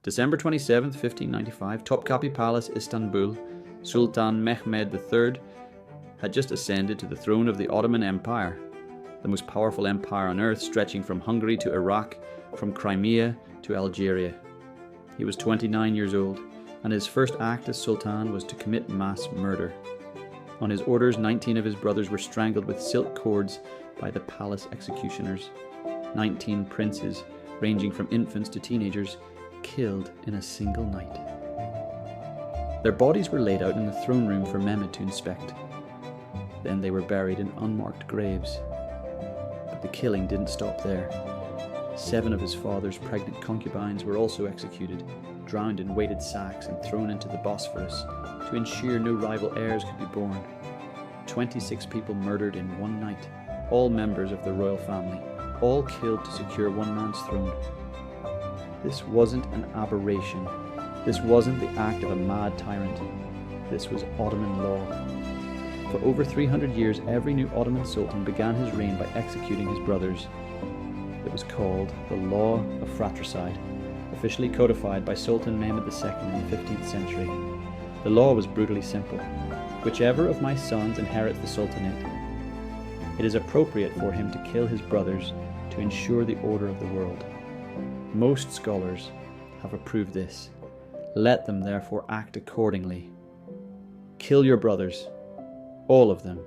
December 27th, 1595, Topkapi Palace, Istanbul. Sultan Mehmed III had just ascended to the throne of the Ottoman Empire, the most powerful empire on earth, stretching from Hungary to Iraq, from Crimea to Algeria. He was 29 years old, and his first act as Sultan was to commit mass murder. On his orders, 19 of his brothers were strangled with silk cords by the palace executioners. 19 princes, ranging from infants to teenagers, killed in a single night. Their bodies were laid out in the throne room for Mehmed to inspect. Then they were buried in unmarked graves. But the killing didn't stop there. 7 of his father's pregnant concubines were also executed, drowned in weighted sacks and thrown into the Bosphorus to ensure no rival heirs could be born. 26 people murdered in one night, all members of the royal family, all killed to secure one man's throne. This wasn't an aberration. This wasn't the act of a mad tyrant. This was Ottoman law. For over 300 years, every new Ottoman Sultan began his reign by executing his brothers. It was called the Law of Fratricide, officially codified by Sultan Mehmed VI in the 15th century. The law was brutally simple. Whichever of my sons inherits the Sultanate, it is appropriate for him to kill his brothers to ensure the order of the world. Most scholars have approved this. Let them therefore act accordingly. Kill your brothers, all of them,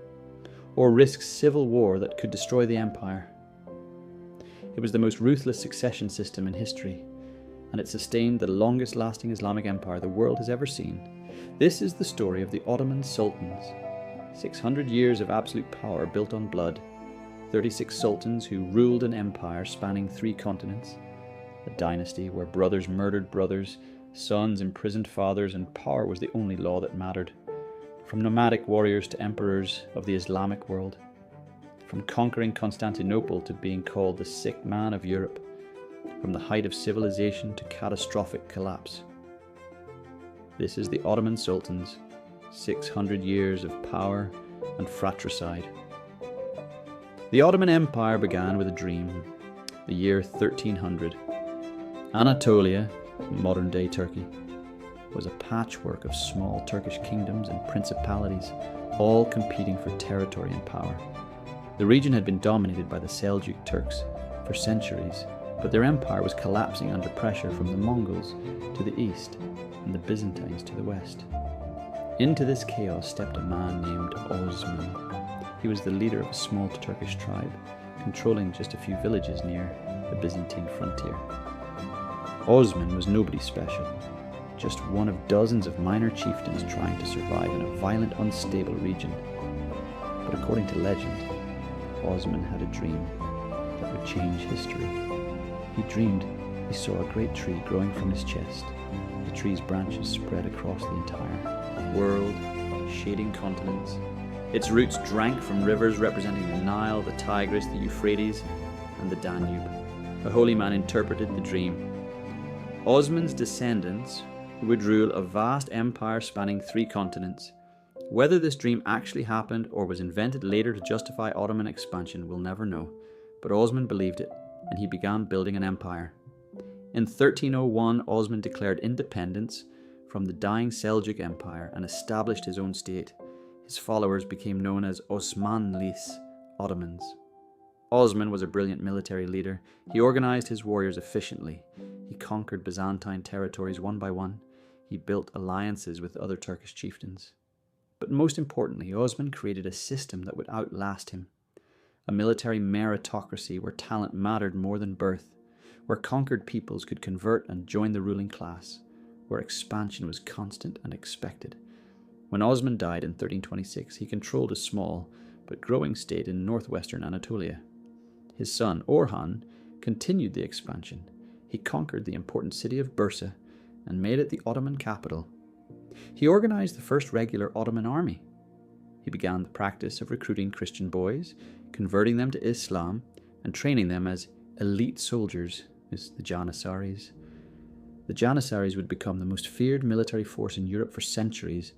or risk civil war that could destroy the empire. It was the most ruthless succession system in history, and it sustained the longest lasting Islamic empire the world has ever seen. This is the story of the Ottoman Sultans. 600 years of absolute power built on blood, 36 sultans who ruled an empire spanning 3 continents, a dynasty where brothers murdered brothers, sons imprisoned fathers, and power was the only law that mattered. From nomadic warriors to emperors of the Islamic world, from conquering Constantinople to being called the sick man of Europe, from the height of civilization to catastrophic collapse. This is the Ottoman Sultans, 600 years of power and fratricide. The Ottoman Empire began with a dream, the year 1300. Anatolia, modern-day Turkey, was a patchwork of small Turkish kingdoms and principalities, all competing for territory and power. The region had been dominated by the Seljuk Turks for centuries, but their empire was collapsing under pressure from the Mongols to the east and the Byzantines to the west. Into this chaos stepped a man named Osman. He was the leader of a small Turkish tribe, controlling just a few villages near the Byzantine frontier. Osman was nobody special, just one of dozens of minor chieftains trying to survive in a violent, unstable region. But according to legend, Osman had a dream that would change history. He dreamed he saw a great tree growing from his chest. The tree's branches spread across the entire world, shading continents. Its roots drank from rivers representing the Nile, the Tigris, the Euphrates, and the Danube. A holy man interpreted the dream. Osman's descendants would rule a vast empire spanning 3 continents. Whether this dream actually happened or was invented later to justify Ottoman expansion, we'll never know, but Osman believed it, and he began building an empire. In 1301, Osman declared independence from the dying Seljuk Empire and established his own state. His followers became known as Osmanlis, Ottomans. Osman was a brilliant military leader. He organized his warriors efficiently. He conquered Byzantine territories one by one. He built alliances with other Turkish chieftains. But most importantly, Osman created a system that would outlast him. A military meritocracy where talent mattered more than birth, where conquered peoples could convert and join the ruling class, where expansion was constant and expected. When Osman died in 1326, he controlled a small but growing state in northwestern Anatolia. His son, Orhan, continued the expansion. He conquered the important city of Bursa and made it the Ottoman capital. He organized the first regular Ottoman army. He began the practice of recruiting Christian boys, converting them to Islam, and training them as elite soldiers, the Janissaries. The Janissaries would become the most feared military force in Europe for centuries.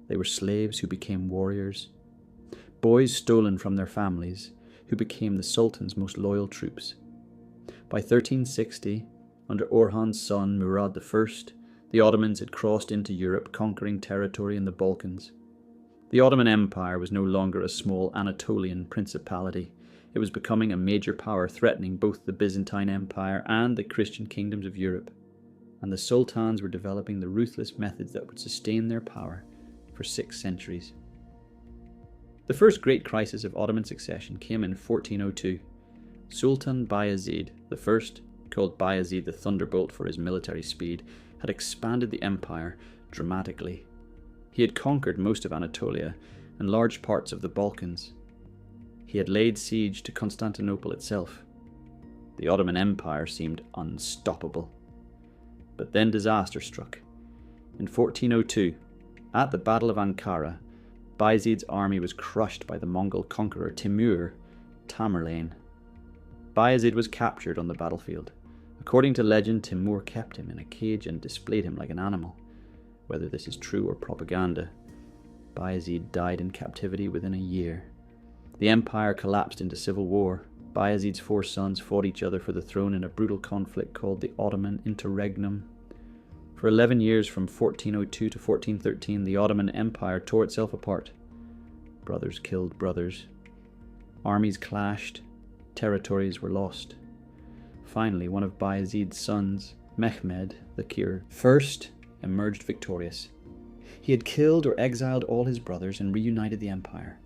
They were slaves who became warriors, boys stolen from their families, who became the Sultan's most loyal troops. By 1360, Under Orhan's son Murad I, the Ottomans had crossed into Europe, conquering territory in the Balkans. The Ottoman Empire was no longer a small Anatolian principality. It was becoming a major power, threatening both the Byzantine Empire and the Christian kingdoms of Europe. And the sultans were developing the ruthless methods that would sustain their power for 6 centuries. The first great crisis of Ottoman succession came in 1402. Sultan Bayezid I, called Bayezid the Thunderbolt for his military speed, had expanded the empire dramatically. He had conquered most of Anatolia and large parts of the Balkans. He had laid siege to Constantinople itself. The Ottoman Empire seemed unstoppable. But then disaster struck. In 1402, at the Battle of Ankara, Bayezid's army was crushed by the Mongol conqueror Timur Tamerlane. Bayezid was captured on the battlefield. According to legend, Timur kept him in a cage and displayed him like an animal. Whether this is true or propaganda, Bayezid died in captivity within a year. The empire collapsed into civil war. Bayezid's 4 sons fought each other for the throne in a brutal conflict called the Ottoman Interregnum. For 11 years, from 1402 to 1413, the Ottoman Empire tore itself apart. Brothers killed brothers. Armies clashed. Territories were lost. Finally, one of Bayezid's sons, Mehmed I, emerged victorious. He had killed or exiled all his brothers and reunited the empire.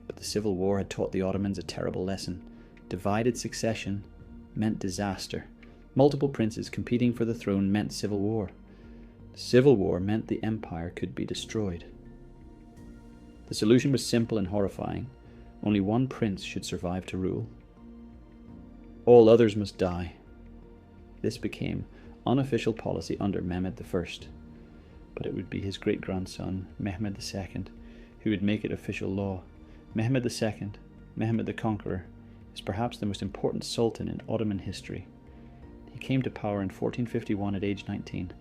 But the civil war had taught the Ottomans a terrible lesson. Divided succession meant disaster. Multiple princes competing for the throne meant civil war. Civil war meant the empire could be destroyed. The solution was simple and horrifying. Only one prince should survive to rule. All others must die. This became unofficial policy under Mehmed I, but it would be his great-grandson, Mehmed II, who would make it official law. Mehmed II, Mehmed the Conqueror, is perhaps the most important sultan in Ottoman history. He came to power in 1451 at age 19,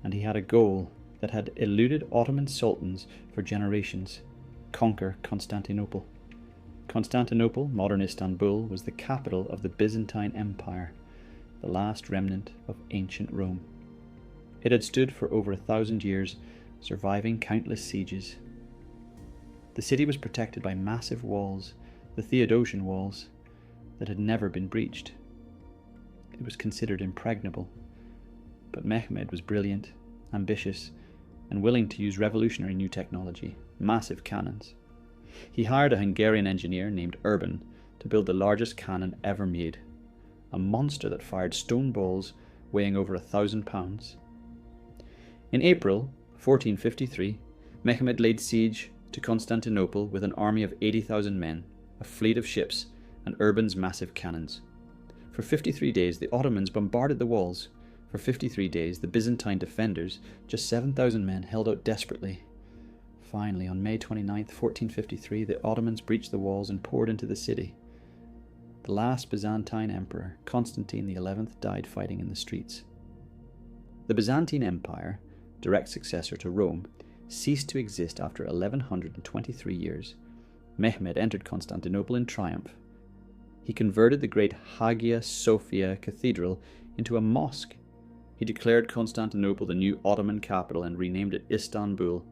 and he had a goal that had eluded Ottoman sultans for generations: conquer Constantinople. Constantinople, modern Istanbul, was the capital of the Byzantine Empire, the last remnant of ancient Rome. It had stood for over 1,000 years, surviving countless sieges. The city was protected by massive walls, the Theodosian walls, that had never been breached. It was considered impregnable. But Mehmed was brilliant, ambitious, and willing to use revolutionary new technology, massive cannons. He hired a Hungarian engineer named Urban to build the largest cannon ever made, a monster that fired stone balls weighing over 1,000 pounds. In April 1453, Mehmed laid siege to Constantinople with an army of 80,000 men, a fleet of ships, and Urban's massive cannons. For 53 days, the Ottomans bombarded the walls. For 53 days, the Byzantine defenders, just 7,000 men, held out desperately. Finally, on May 29, 1453, the Ottomans breached the walls and poured into the city. The last Byzantine emperor, Constantine XI, died fighting in the streets. The Byzantine Empire, direct successor to Rome, ceased to exist after 1123 years. Mehmed entered Constantinople in triumph. He converted the great Hagia Sophia Cathedral into a mosque. He declared Constantinople the new Ottoman capital and renamed it Istanbul.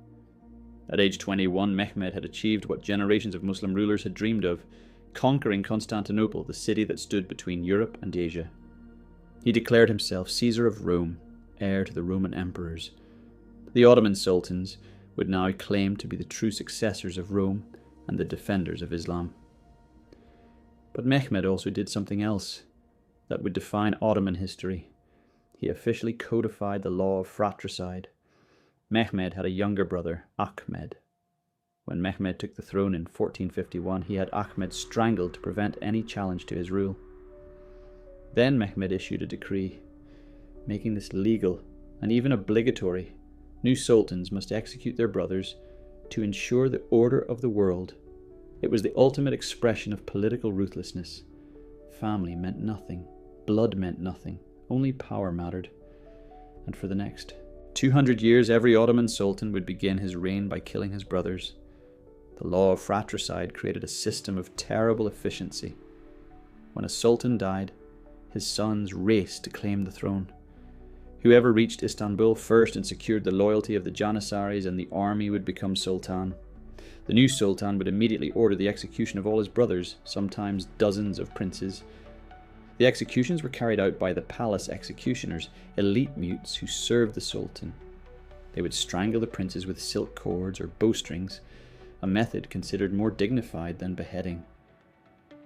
At age 21, Mehmed had achieved what generations of Muslim rulers had dreamed of, conquering Constantinople, the city that stood between Europe and Asia. He declared himself Caesar of Rome, heir to the Roman emperors. The Ottoman sultans would now claim to be the true successors of Rome and the defenders of Islam. But Mehmed also did something else that would define Ottoman history. He officially codified the Law of Fratricide. Mehmed had a younger brother, Ahmed. When Mehmed took the throne in 1451, he had Ahmed strangled to prevent any challenge to his rule. Then Mehmed issued a decree, making this legal and even obligatory. New sultans must execute their brothers to ensure the order of the world. It was the ultimate expression of political ruthlessness. Family meant nothing. Blood meant nothing. Only power mattered. And for the next 200 years, every Ottoman sultan would begin his reign by killing his brothers. The Law of Fratricide created a system of terrible efficiency. When a sultan died, His sons raced to claim the throne. Whoever reached Istanbul first and secured the loyalty of the Janissaries and the army would become sultan. The new sultan would immediately order the execution of all his brothers, sometimes dozens of princes. The executions were carried out by the palace executioners, elite mutes who served the sultan. They would strangle the princes with silk cords or bowstrings, a method considered more dignified than beheading.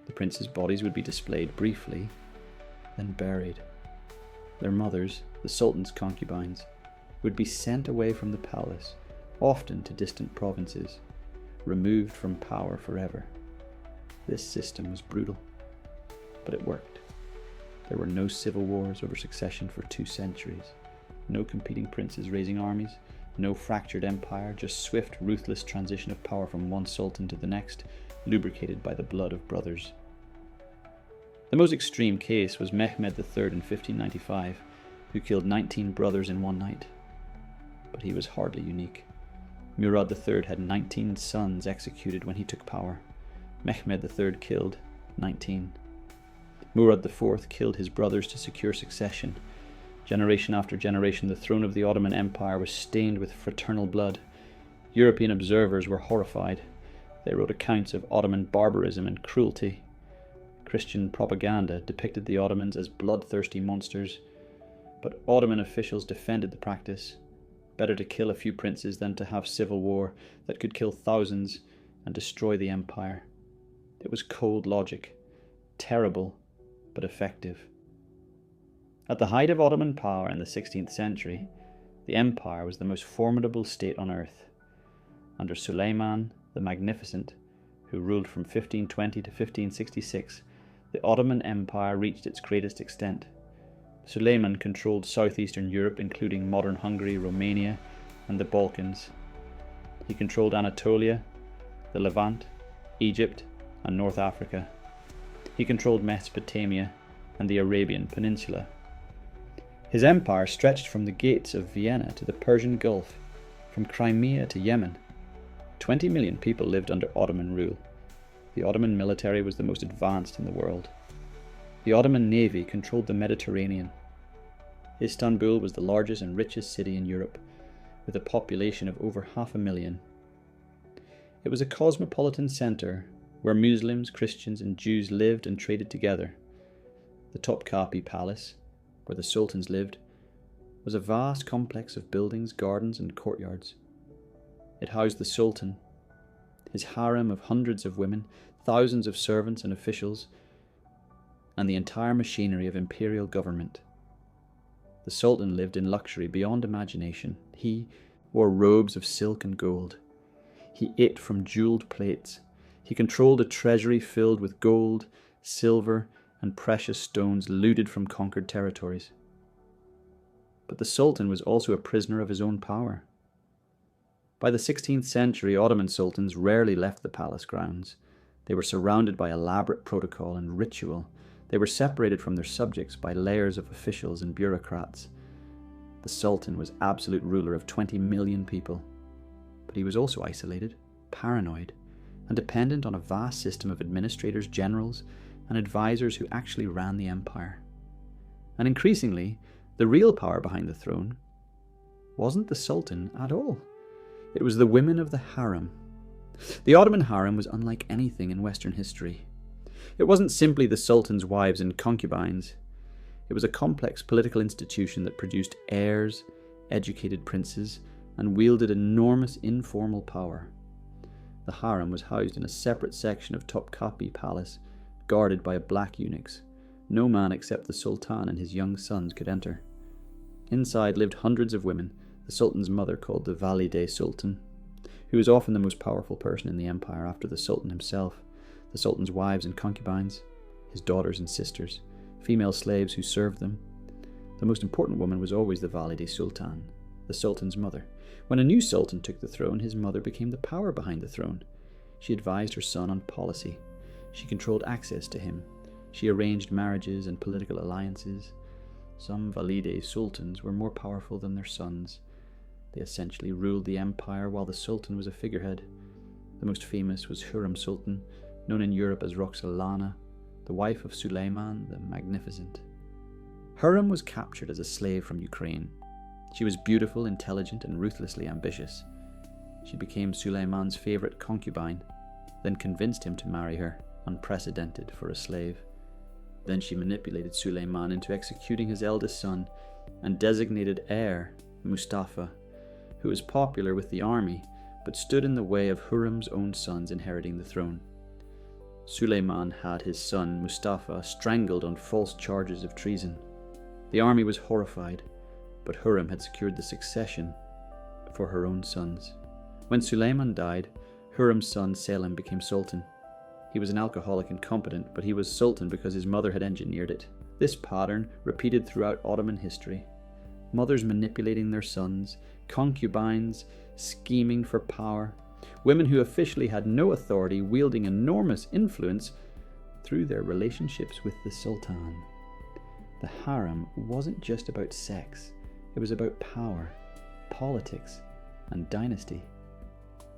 The princes' bodies would be displayed briefly, then buried. Their mothers, the sultan's concubines, would be sent away from the palace, often to distant provinces, removed from power forever. This system was brutal, but it worked. There were no civil wars over succession for 2 centuries, no competing princes raising armies, no fractured empire, just swift, ruthless transition of power from one sultan to the next, lubricated by the blood of brothers. The most extreme case was Mehmed III in 1595, who killed 19 brothers in one night. But he was hardly unique. Murad III had 19 sons executed when he took power. Mehmed III killed 19. Murad IV killed his brothers to secure succession. Generation after generation, the throne of the Ottoman Empire was stained with fraternal blood. European observers were horrified. They wrote accounts of Ottoman barbarism and cruelty. Christian propaganda depicted the Ottomans as bloodthirsty monsters, but Ottoman officials defended the practice. Better to kill a few princes than to have civil war that could kill thousands and destroy the empire. It was cold logic, terrible but effective. At the height of Ottoman power in the 16th century, the empire was the most formidable state on earth. Under Suleiman the Magnificent, who ruled from 1520 to 1566, the Ottoman Empire reached its greatest extent. Suleiman controlled southeastern Europe, including modern Hungary, Romania, and the Balkans. He controlled Anatolia, the Levant, Egypt, and North Africa. He controlled Mesopotamia and the Arabian Peninsula. His empire stretched from the gates of Vienna to the Persian Gulf, from Crimea to Yemen. 20 million people lived under Ottoman rule. The Ottoman military was the most advanced in the world. The Ottoman navy controlled the Mediterranean. Istanbul was the largest and richest city in Europe, with a population of over 500,000. It was a cosmopolitan centre where Muslims, Christians, and Jews lived and traded together. The Topkapi Palace, where the sultans lived, was a vast complex of buildings, gardens, and courtyards. It housed the sultan, his harem of hundreds of women, thousands of servants and officials, and the entire machinery of imperial government. The sultan lived in luxury beyond imagination. He wore robes of silk and gold. He ate from jeweled plates. He controlled a treasury filled with gold, silver, and precious stones looted from conquered territories. But the sultan was also a prisoner of his own power. By the 16th century, Ottoman sultans rarely left the palace grounds. They were surrounded by elaborate protocol and ritual. They were separated from their subjects by layers of officials and bureaucrats. The sultan was absolute ruler of 20 million people. But he was also isolated, paranoid, and dependent on a vast system of administrators, generals, and advisors who actually ran the empire. And increasingly, the real power behind the throne wasn't the sultan at all. It was the women of the harem. The Ottoman harem was unlike anything in Western history. It wasn't simply the sultan's wives and concubines. It was a complex political institution that produced heirs, educated princes, and wielded enormous informal power. The harem was housed in a separate section of Topkapi Palace, guarded by black eunuchs. No man except the sultan and his young sons could enter. Inside lived hundreds of women, the sultan's mother called the Valide Sultan, who was often the most powerful person in the empire after the sultan himself, the sultan's wives and concubines, his daughters and sisters, female slaves who served them. The most important woman was always the Valide Sultan, the sultan's mother. When a new sultan took the throne, his mother became the power behind the throne. She advised her son on policy. She controlled access to him. She arranged marriages and political alliances. Some Valide sultans were more powerful than their sons. They essentially ruled the empire while the sultan was a figurehead. The most famous was Hurrem Sultan, known in Europe as Roxolana, the wife of Suleiman the Magnificent. Hurrem was captured as a slave from Ukraine. She was beautiful, intelligent, and ruthlessly ambitious. She became Suleiman's favourite concubine, then convinced him to marry her, unprecedented for a slave. Then she manipulated Suleiman into executing his eldest son and designated heir, Mustafa, who was popular with the army but stood in the way of Hurrem's own sons inheriting the throne. Suleiman had his son, Mustafa, strangled on false charges of treason. The army was horrified, but Hurrem had secured the succession for her own sons. When Suleiman died, Hurrem's son Selim became sultan. He was an alcoholic and incompetent, but he was sultan because his mother had engineered it. This pattern repeated throughout Ottoman history. Mothers manipulating their sons, concubines scheming for power, women who officially had no authority wielding enormous influence through their relationships with the sultan. The harem wasn't just about sex, it was about power, politics, and dynasty.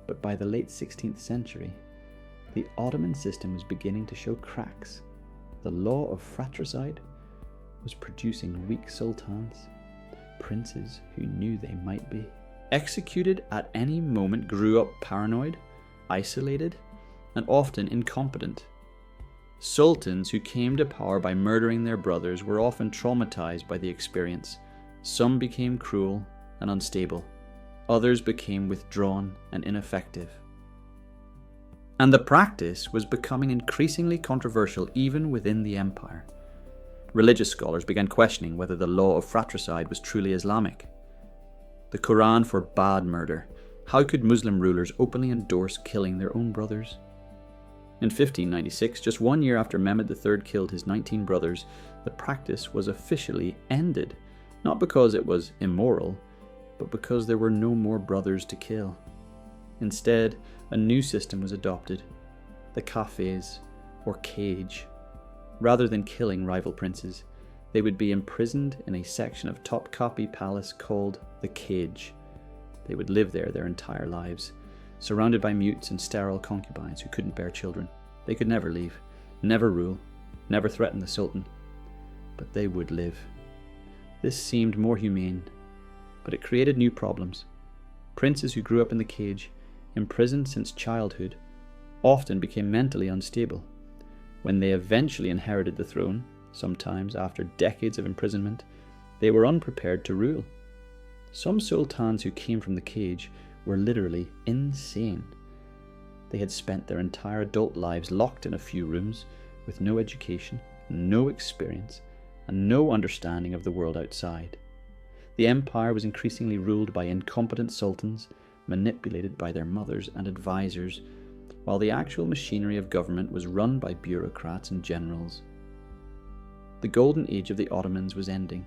But by the late 16th century, the Ottoman system was beginning to show cracks. The Law of Fratricide was producing weak sultans, princes who knew they might be executed at any moment, grew up paranoid, isolated, and often incompetent. Sultans who came to power by murdering their brothers were often traumatized by the experience. Some became cruel and unstable. Others became withdrawn and ineffective. And the practice was becoming increasingly controversial even within the empire. Religious scholars began questioning whether the Law of Fratricide was truly Islamic. The Quran forbade murder. How could Muslim rulers openly endorse killing their own brothers? In 1596, just 1 year after Mehmed III killed his 19 brothers, the practice was officially ended, not because it was immoral, but because there were no more brothers to kill. Instead, a new system was adopted, the Kafes, or cage. Rather than killing rival princes, they would be imprisoned in a section of Topkapi Palace called the cage. They would live there their entire lives, surrounded by mutes and sterile concubines who couldn't bear children. They could never leave, never rule, never threaten the Sultan, but they would live. This seemed more humane, but it created new problems. Princes who grew up in the cage, imprisoned since childhood, often became mentally unstable. When they eventually inherited the throne, sometimes after decades of imprisonment, they were unprepared to rule. Some sultans who came from the cage were literally insane. They had spent their entire adult lives locked in a few rooms with no education, no experience, and no understanding of the world outside. The empire was increasingly ruled by incompetent sultans, manipulated by their mothers and advisors, while the actual machinery of government was run by bureaucrats and generals. The golden age of the Ottomans was ending.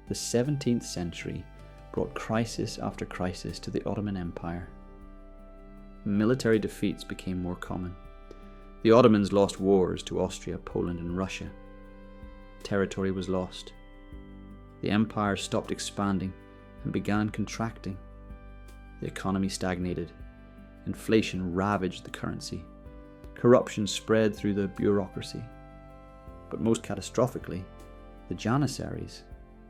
The 17th century brought crisis after crisis to the Ottoman Empire. Military defeats became more common. The Ottomans lost wars to Austria, Poland, and Russia. Territory was lost. The empire stopped expanding and began contracting. The economy stagnated. Inflation ravaged the currency. Corruption spread through the bureaucracy. But most catastrophically, the Janissaries,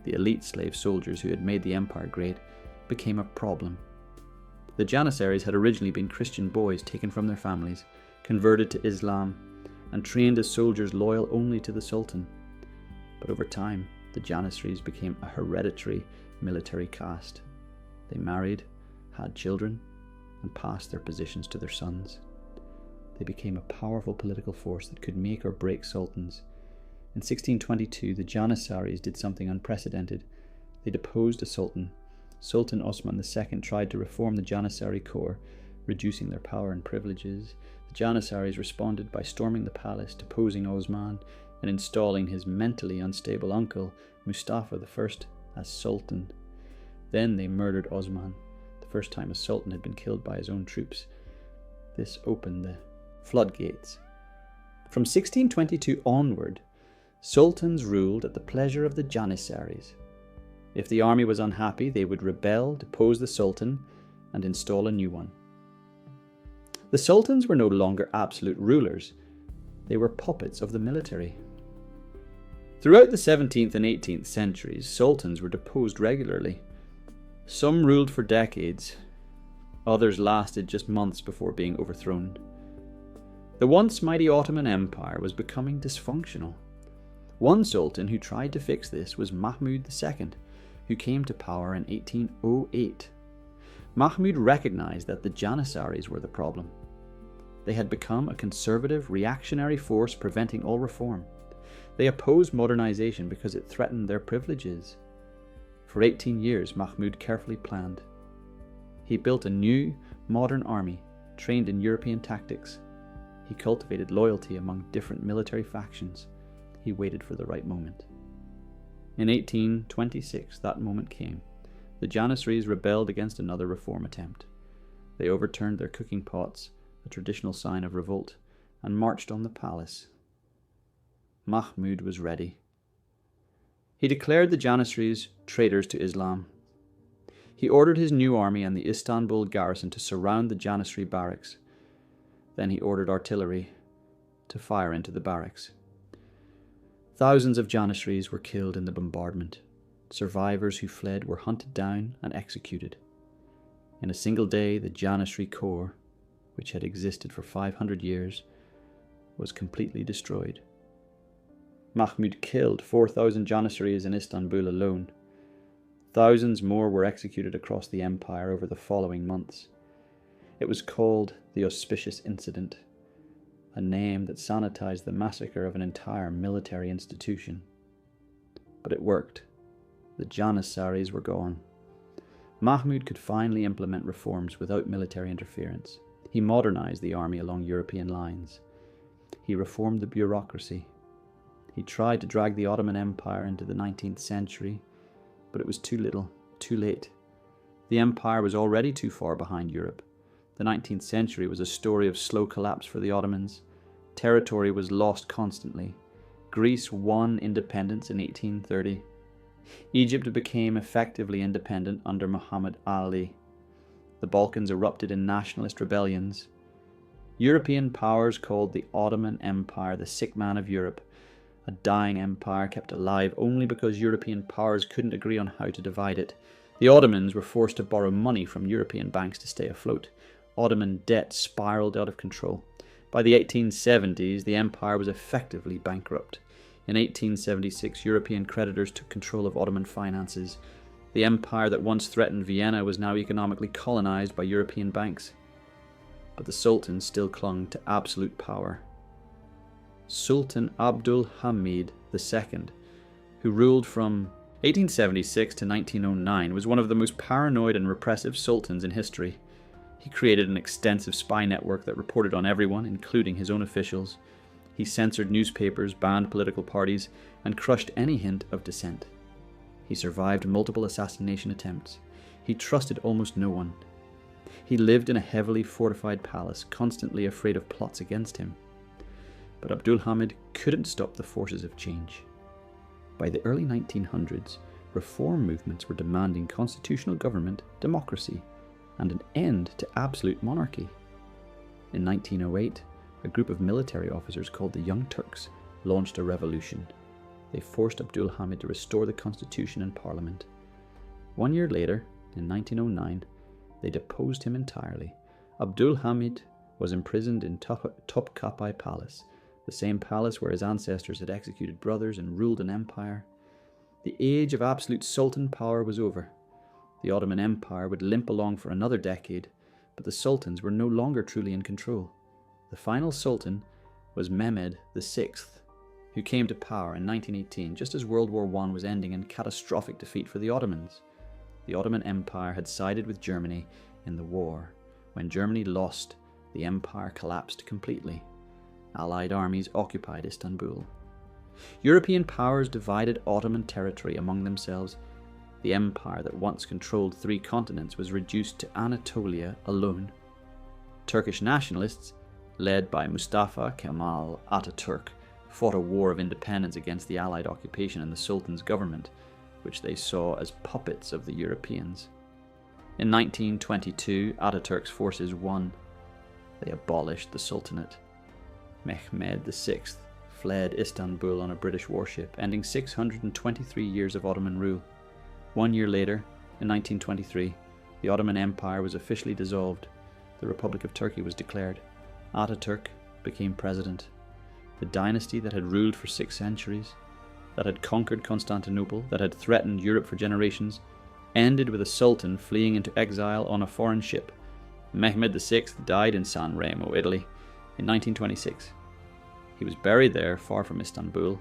the elite slave soldiers who had made the empire great, became a problem. The Janissaries had originally been Christian boys taken from their families, converted to Islam, and trained as soldiers loyal only to the Sultan. But over time, the Janissaries became a hereditary military caste. They married, had children, and passed their positions to their sons. They became a powerful political force that could make or break sultans. In 1622, the Janissaries did something unprecedented. They deposed a sultan. Sultan Osman II tried to reform the Janissary corps, reducing their power and privileges. The Janissaries responded by storming the palace, deposing Osman, and installing his mentally unstable uncle, Mustafa I, as sultan. Then they murdered Osman, the first time a sultan had been killed by his own troops. This opened the floodgates. From 1622 onward, sultans ruled at the pleasure of the Janissaries. If the army was unhappy, they would rebel, depose the sultan, and install a new one. The sultans were no longer absolute rulers. They were puppets of the military. Throughout the 17th and 18th centuries, sultans were deposed regularly. Some ruled for decades, others lasted just months before being overthrown. The once mighty Ottoman Empire was becoming dysfunctional. One sultan who tried to fix this was Mehmed II, who came to power in 1808. Mehmed recognized that the Janissaries were the problem. They had become a conservative, reactionary force preventing all reform. They opposed modernization because it threatened their privileges. For 18 years, Mehmed carefully planned. He built a new, modern army, trained in European tactics. He cultivated loyalty among different military factions. He waited for the right moment. In 1826, that moment came. The Janissaries rebelled against another reform attempt. They overturned their cooking pots, a traditional sign of revolt, and marched on the palace. Mehmed was ready. He declared the Janissaries traitors to Islam. He ordered his new army and the Istanbul garrison to surround the Janissary barracks. Then he ordered artillery to fire into the barracks. Thousands of Janissaries were killed in the bombardment. Survivors who fled were hunted down and executed. In a single day, the Janissary core, which had existed for 500 years, was completely destroyed. Mehmed killed 4,000 Janissaries in Istanbul alone. Thousands more were executed across the empire over the following months. It was called the Auspicious Incident, a name that sanitized the massacre of an entire military institution. But it worked. The Janissaries were gone. Mehmed could finally implement reforms without military interference. He modernized the army along European lines. He reformed the bureaucracy. He tried to drag the Ottoman Empire into the 19th century, but it was too little, too late. The empire was already too far behind Europe. The 19th century was a story of slow collapse for the Ottomans. Territory was lost constantly. Greece won independence in 1830. Egypt became effectively independent under Muhammad Ali. The Balkans erupted in nationalist rebellions. European powers called the Ottoman Empire the sick man of Europe, a dying empire kept alive only because European powers couldn't agree on how to divide it. The Ottomans were forced to borrow money from European banks to stay afloat. Ottoman debt spiraled out of control. By the 1870s, the empire was effectively bankrupt. In 1876, European creditors took control of Ottoman finances. The empire that once threatened Vienna was now economically colonized by European banks. But the sultans still clung to absolute power. Sultan Abdul Hamid II, who ruled from 1876 to 1909, was one of the most paranoid and repressive sultans in history. He created an extensive spy network that reported on everyone, including his own officials. He censored newspapers, banned political parties, and crushed any hint of dissent. He survived multiple assassination attempts. He trusted almost no one. He lived in a heavily fortified palace, constantly afraid of plots against him. But Abdul Hamid couldn't stop the forces of change. By the early 1900s, reform movements were demanding constitutional government, democracy, and an end to absolute monarchy. In 1908, a group of military officers called the Young Turks launched a revolution. They forced Abdul Hamid to restore the constitution and parliament. 1 year later, in 1909, they deposed him entirely. Abdul Hamid was imprisoned in Topkapi Palace, the same palace where his ancestors had executed brothers and ruled an empire. The age of absolute sultan power was over. The Ottoman Empire would limp along for another decade, but the sultans were no longer truly in control. The final sultan was Mehmed VI, who came to power in 1918 just as World War I was ending in catastrophic defeat for the Ottomans. The Ottoman Empire had sided with Germany in the war. When Germany lost, the empire collapsed completely. Allied armies occupied Istanbul. European powers divided Ottoman territory among themselves. The empire that once controlled 3 continents was reduced to Anatolia alone. Turkish nationalists, led by Mustafa Kemal Ataturk, fought a war of independence against the Allied occupation and the Sultan's government, which they saw as puppets of the Europeans. In 1922, Ataturk's forces won. They abolished the Sultanate. Mehmed VI fled Istanbul on a British warship, ending 623 years of Ottoman rule. 1 year later, in 1923, the Ottoman Empire was officially dissolved. The Republic of Turkey was declared. Ataturk became president. The dynasty that had ruled for 6 centuries, that had conquered Constantinople, that had threatened Europe for generations, ended with a sultan fleeing into exile on a foreign ship. Mehmed VI died in San Remo, Italy, in 1926. He was buried there, far from Istanbul,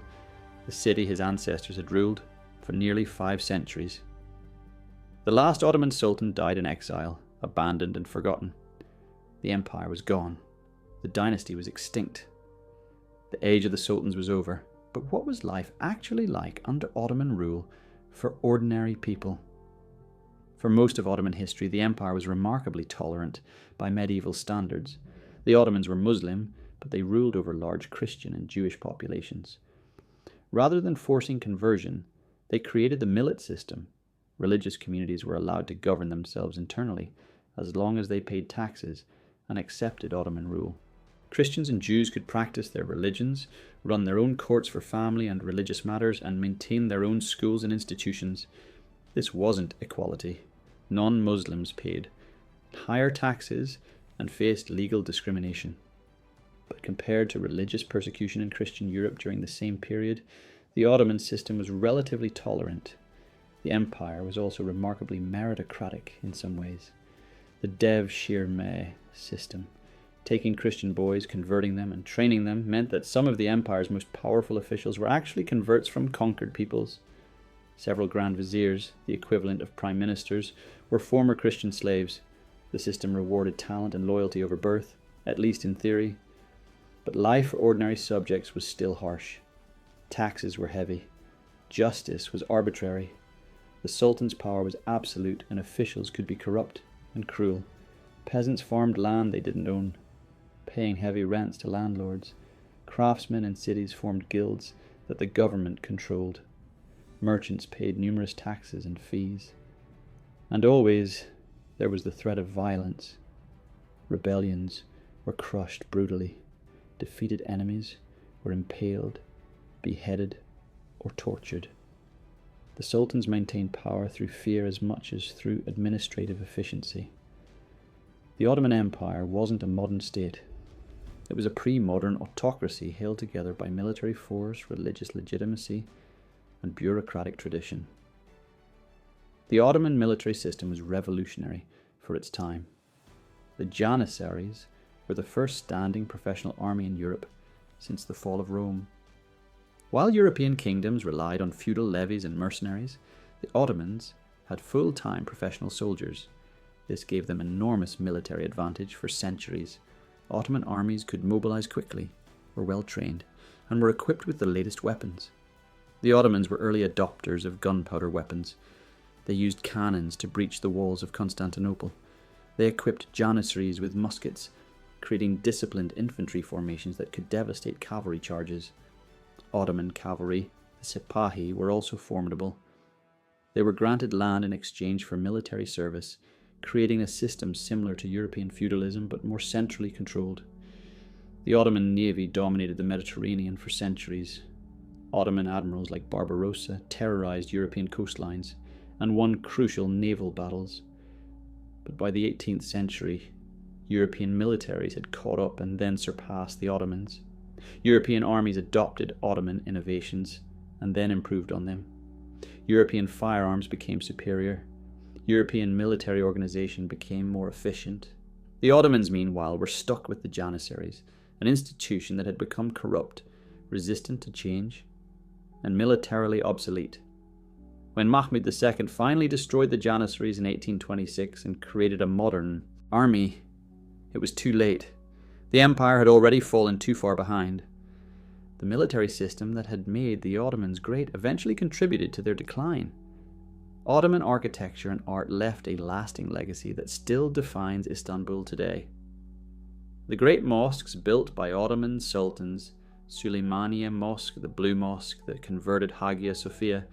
the city his ancestors had ruled for nearly 5 centuries. The last Ottoman Sultan died in exile, abandoned and forgotten. The empire was gone. The dynasty was extinct. The age of the sultans was over. But what was life actually like under Ottoman rule for ordinary people? For most of Ottoman history, the empire was remarkably tolerant by medieval standards. The Ottomans were Muslim, but they ruled over large Christian and Jewish populations. Rather than forcing conversion, they created the millet system. Religious communities were allowed to govern themselves internally, as long as they paid taxes and accepted Ottoman rule. Christians and Jews could practice their religions, run their own courts for family and religious matters, and maintain their own schools and institutions. This wasn't equality. Non-Muslims paid higher taxes and faced legal discrimination. But compared to religious persecution in Christian Europe during the same period, the Ottoman system was relatively tolerant. The empire was also remarkably meritocratic in some ways. The dev shirmeh system, taking Christian boys, converting them, and training them, meant that some of the empire's most powerful officials were actually converts from conquered peoples. Several grand viziers, the equivalent of prime ministers, were former Christian slaves. The system rewarded talent and loyalty over birth, at least in theory. But life for ordinary subjects was still harsh. Taxes were heavy. Justice was arbitrary. The sultan's power was absolute, and officials could be corrupt and cruel. Peasants farmed land they didn't own, paying heavy rents to landlords. Craftsmen in cities formed guilds that the government controlled. Merchants paid numerous taxes and fees. And always there was the threat of violence. Rebellions were crushed brutally. Defeated enemies were impaled, beheaded, or tortured. The sultans maintained power through fear as much as through administrative efficiency. The Ottoman Empire wasn't a modern state. It was a pre-modern autocracy held together by military force, religious legitimacy, and bureaucratic tradition. The Ottoman military system was revolutionary for its time. The Janissaries were the first standing professional army in Europe since the fall of Rome. While European kingdoms relied on feudal levies and mercenaries, the Ottomans had full-time professional soldiers. This gave them enormous military advantage for centuries. Ottoman armies could mobilize quickly, were well trained, and were equipped with the latest weapons. The Ottomans were early adopters of gunpowder weapons. They used cannons to breach the walls of Constantinople. They equipped Janissaries with muskets, creating disciplined infantry formations that could devastate cavalry charges. Ottoman cavalry, the Sipahi, were also formidable. They were granted land in exchange for military service, creating a system similar to European feudalism but more centrally controlled. The Ottoman navy dominated the Mediterranean for centuries. Ottoman admirals like Barbarossa terrorized European coastlines and won crucial naval battles. But by the 18th century, European militaries had caught up and then surpassed the Ottomans. European armies adopted Ottoman innovations and then improved on them. European firearms became superior. European military organization became more efficient. The Ottomans, meanwhile, were stuck with the Janissaries, an institution that had become corrupt, resistant to change, and militarily obsolete. When Mehmed II finally destroyed the Janissaries in 1826 and created a modern army, it was too late. The empire had already fallen too far behind. The military system that had made the Ottomans great eventually contributed to their decline. Ottoman architecture and art left a lasting legacy that still defines Istanbul today. The great mosques built by Ottoman sultans, Suleimaniye Mosque, the Blue Mosque, the converted Hagia Sophia,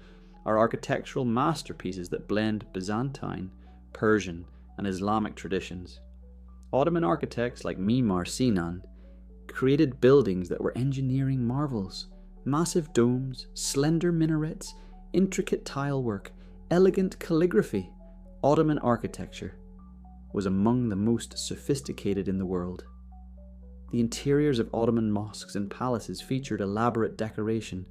are architectural masterpieces that blend Byzantine, Persian, and Islamic traditions. Ottoman architects like Mimar Sinan created buildings that were engineering marvels. Massive domes, slender minarets, intricate tilework, elegant calligraphy. Ottoman architecture was among the most sophisticated in the world. The interiors of Ottoman mosques and palaces featured elaborate decoration,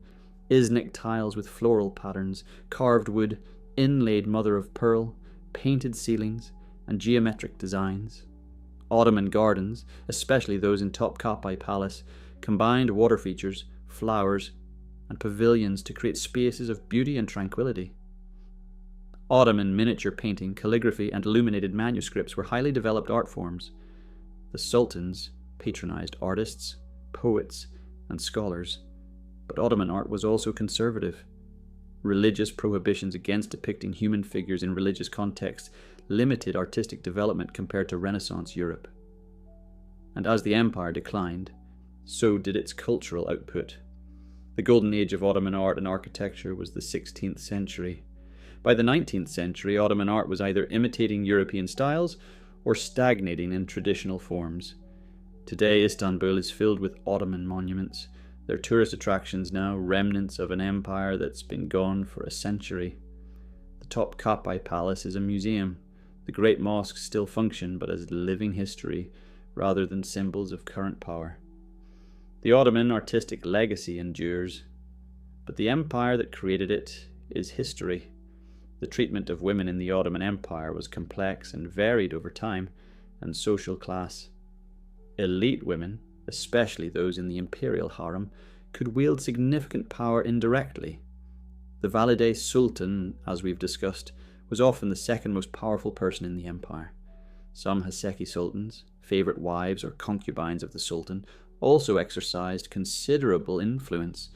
Islamic tiles with floral patterns, carved wood, inlaid mother of pearl, painted ceilings, and geometric designs. Ottoman gardens, especially those in Topkapi Palace, combined water features, flowers, and pavilions to create spaces of beauty and tranquility. Ottoman miniature painting, calligraphy, and illuminated manuscripts were highly developed art forms. The sultans patronized artists, poets, and scholars, but Ottoman art was also conservative. Religious prohibitions against depicting human figures in religious contexts limited artistic development compared to Renaissance Europe. And as the empire declined, so did its cultural output. The golden age of Ottoman art and architecture was the 16th century. By the 19th century, Ottoman art was either imitating European styles or stagnating in traditional forms. Today, Istanbul is filled with Ottoman monuments. They're tourist attractions now, remnants of an empire that's been gone for a century. The Topkapi Palace is a museum. The great mosques still function, but as living history rather than symbols of current power. The Ottoman artistic legacy endures, but the empire that created it is history. The treatment of women in the Ottoman Empire was complex and varied over time and social class. Elite women, especially those in the imperial harem, could wield significant power indirectly. The Valide Sultan, as we've discussed, was often the second most powerful person in the empire. Some Haseki sultans, favourite wives or concubines of the sultan, also exercised considerable influence.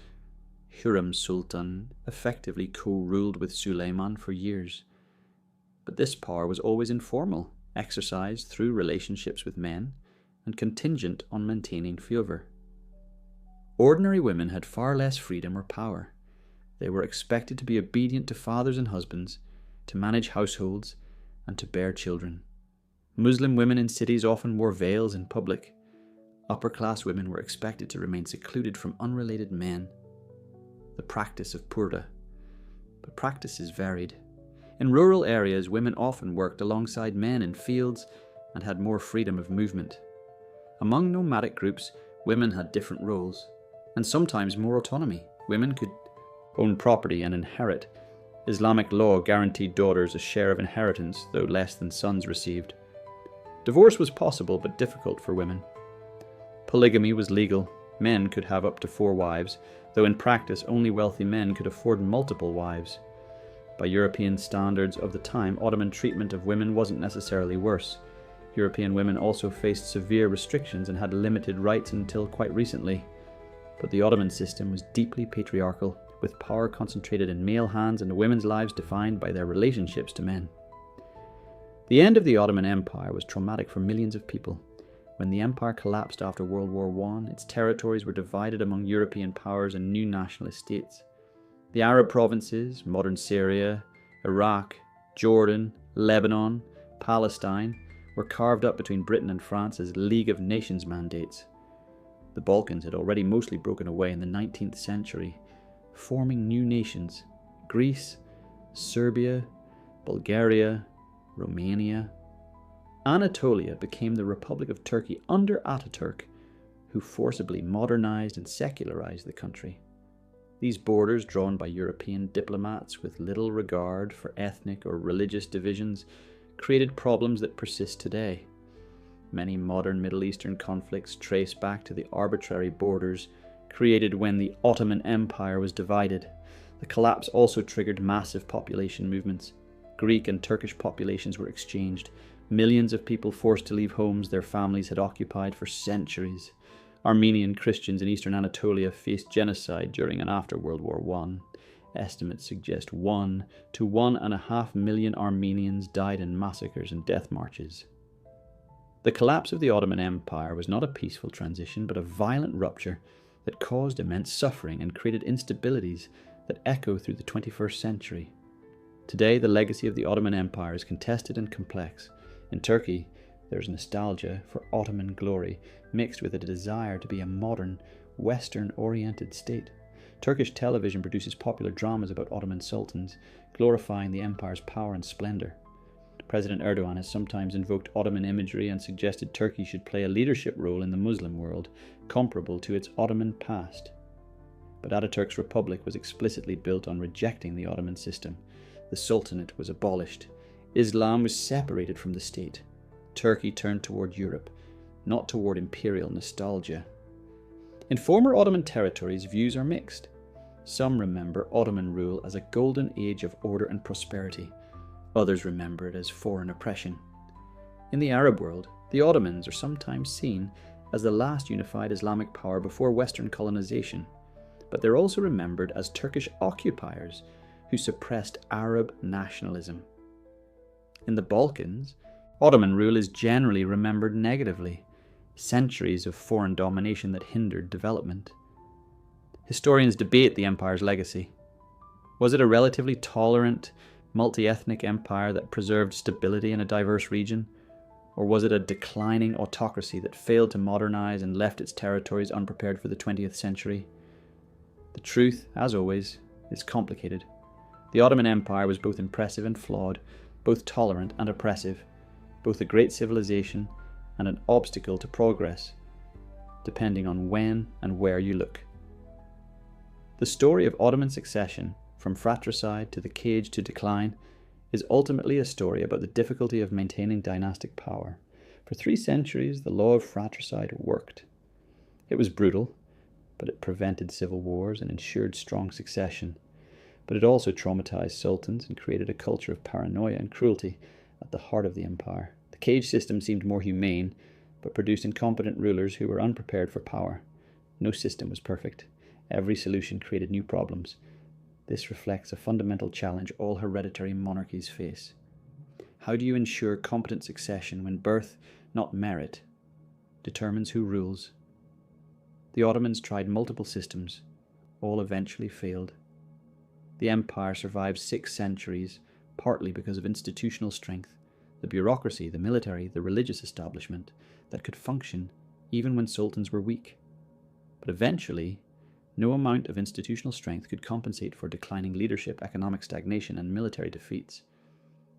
Hürrem Sultan effectively co-ruled with Suleiman for years. But this power was always informal, exercised through relationships with men, and contingent on maintaining favour. Ordinary women had far less freedom or power. They were expected to be obedient to fathers and husbands, to manage households, and to bear children. Muslim women in cities often wore veils in public. Upper-class women were expected to remain secluded from unrelated men. The practice of purdah. But practices varied. In rural areas, women often worked alongside men in fields and had more freedom of movement. Among nomadic groups, women had different roles, and sometimes more autonomy. Women could own property and inherit. Islamic law guaranteed daughters a share of inheritance, though less than sons received. Divorce was possible, but difficult for women. Polygamy was legal. Men could have up to 4 wives, though in practice only wealthy men could afford multiple wives. By European standards of the time, Ottoman treatment of women wasn't necessarily worse. European women also faced severe restrictions and had limited rights until quite recently. But the Ottoman system was deeply patriarchal, with power concentrated in male hands and women's lives defined by their relationships to men. The end of the Ottoman Empire was traumatic for millions of people. When the empire collapsed after World War I, its territories were divided among European powers and new nationalist states. The Arab provinces, modern Syria, Iraq, Jordan, Lebanon, Palestine, were carved up between Britain and France as League of Nations mandates. The Balkans had already mostly broken away in the 19th century, forming new nations: Greece, Serbia, Bulgaria, Romania. Anatolia became the Republic of Turkey under Ataturk, who forcibly modernized and secularized the country. These borders, drawn by European diplomats with little regard for ethnic or religious divisions, created problems that persist today. Many modern Middle Eastern conflicts trace back to the arbitrary borders created when the Ottoman Empire was divided. The collapse also triggered massive population movements. Greek and Turkish populations were exchanged. Millions of people forced to leave homes their families had occupied for centuries. Armenian Christians in eastern Anatolia faced genocide during and after World War I. Estimates suggest 1 to 1.5 million Armenians died in massacres and death marches. The collapse of the Ottoman Empire was not a peaceful transition, but a violent rupture that caused immense suffering and created instabilities that echo through the 21st century. Today, the legacy of the Ottoman Empire is contested and complex. In Turkey, There's nostalgia for Ottoman glory mixed with a desire to be a modern, Western-oriented state. Turkish television produces popular dramas about Ottoman sultans, glorifying the empire's power and splendor. President Erdogan has sometimes invoked Ottoman imagery and suggested Turkey should play a leadership role in the Muslim world, comparable to its Ottoman past. But Ataturk's republic was explicitly built on rejecting the Ottoman system. The Sultanate was abolished. Islam was separated from the state. Turkey turned toward Europe, not toward imperial nostalgia. In former Ottoman territories, views are mixed. Some remember Ottoman rule as a golden age of order and prosperity. Others remember it as foreign oppression. In the Arab world, the Ottomans are sometimes seen as the last unified Islamic power before Western colonization, but they're also remembered as Turkish occupiers who suppressed Arab nationalism. In the Balkans, Ottoman rule is generally remembered negatively, centuries of foreign domination that hindered development. Historians debate the empire's legacy. Was it a relatively tolerant, multi-ethnic empire that preserved stability in a diverse region? Or was it a declining autocracy that failed to modernize and left its territories unprepared for the 20th century? The truth, as always, is complicated. The Ottoman Empire was both impressive and flawed, both tolerant and oppressive, both a great civilization and an obstacle to progress, depending on when and where you look. The story of Ottoman succession, from fratricide to the cage to decline, is ultimately a story about the difficulty of maintaining dynastic power. For 3 centuries, the law of fratricide worked. It was brutal, but it prevented civil wars and ensured strong succession. But it also traumatized sultans and created a culture of paranoia and cruelty at the heart of the empire. The cage system seemed more humane, but produced incompetent rulers who were unprepared for power. No system was perfect. Every solution created new problems. This reflects a fundamental challenge all hereditary monarchies face. How do you ensure competent succession when birth, not merit, determines who rules? The Ottomans tried multiple systems. All eventually failed. The empire survived 6 centuries, partly because of institutional strength, the bureaucracy, the military, the religious establishment that could function even when sultans were weak. But eventually, no amount of institutional strength could compensate for declining leadership, economic stagnation, and military defeats.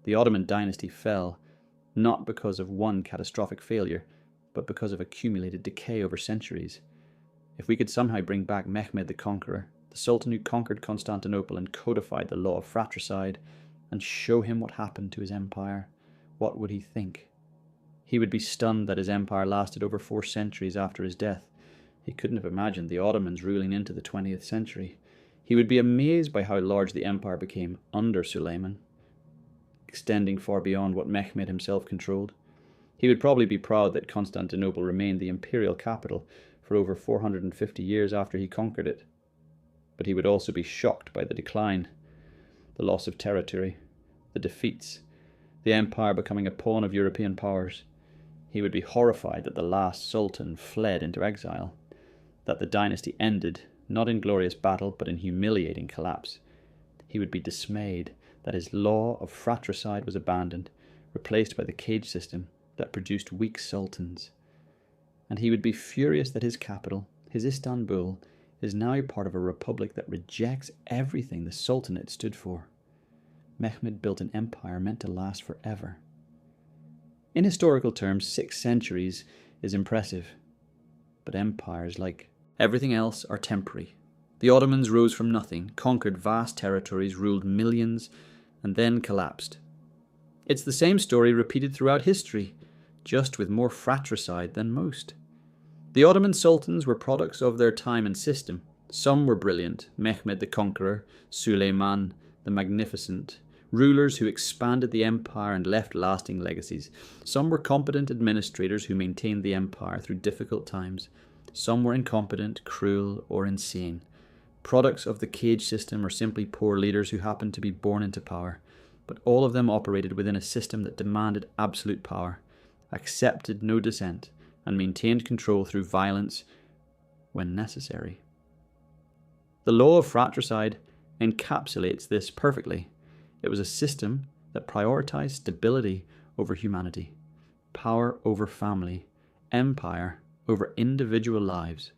The Ottoman dynasty fell not because of one catastrophic failure, but because of accumulated decay over centuries. If we could somehow bring back Mehmed the Conqueror, the Sultan who conquered Constantinople and codified the Law of Fratricide, and show him what happened to his empire, what would he think? He would be stunned that his empire lasted over 4 centuries after his death. He couldn't have imagined the Ottomans ruling into the 20th century. He would be amazed by how large the empire became under Suleiman, extending far beyond what Mehmed himself controlled. He would probably be proud that Constantinople remained the imperial capital for over 450 years after he conquered it. But he would also be shocked by the decline, the loss of territory, the defeats, the empire becoming a pawn of European powers. He would be horrified that the last sultan fled into exile, that the dynasty ended not in glorious battle but in humiliating collapse. He would be dismayed that his law of fratricide was abandoned, replaced by the cage system that produced weak sultans. And he would be furious that his capital, his Istanbul, is now part of a republic that rejects everything the Sultanate stood for. Mehmed built an empire meant to last forever. In historical terms, 6 centuries is impressive, but empires, like everything else, are temporary. The Ottomans rose from nothing, conquered vast territories, ruled millions, and then collapsed. It's the same story repeated throughout history, just with more fratricide than most. The Ottoman sultans were products of their time and system. Some were brilliant, Mehmed the Conqueror, Suleiman the Magnificent, rulers who expanded the empire and left lasting legacies. Some were competent administrators who maintained the empire through difficult times. Some were incompetent, cruel, or insane, products of the cage system or simply poor leaders who happened to be born into power. But all of them operated within a system that demanded absolute power, accepted no dissent, and maintained control through violence when necessary. The Law of Fratricide encapsulates this perfectly. It was a system that prioritized stability over humanity. power over family, empire over individual lives.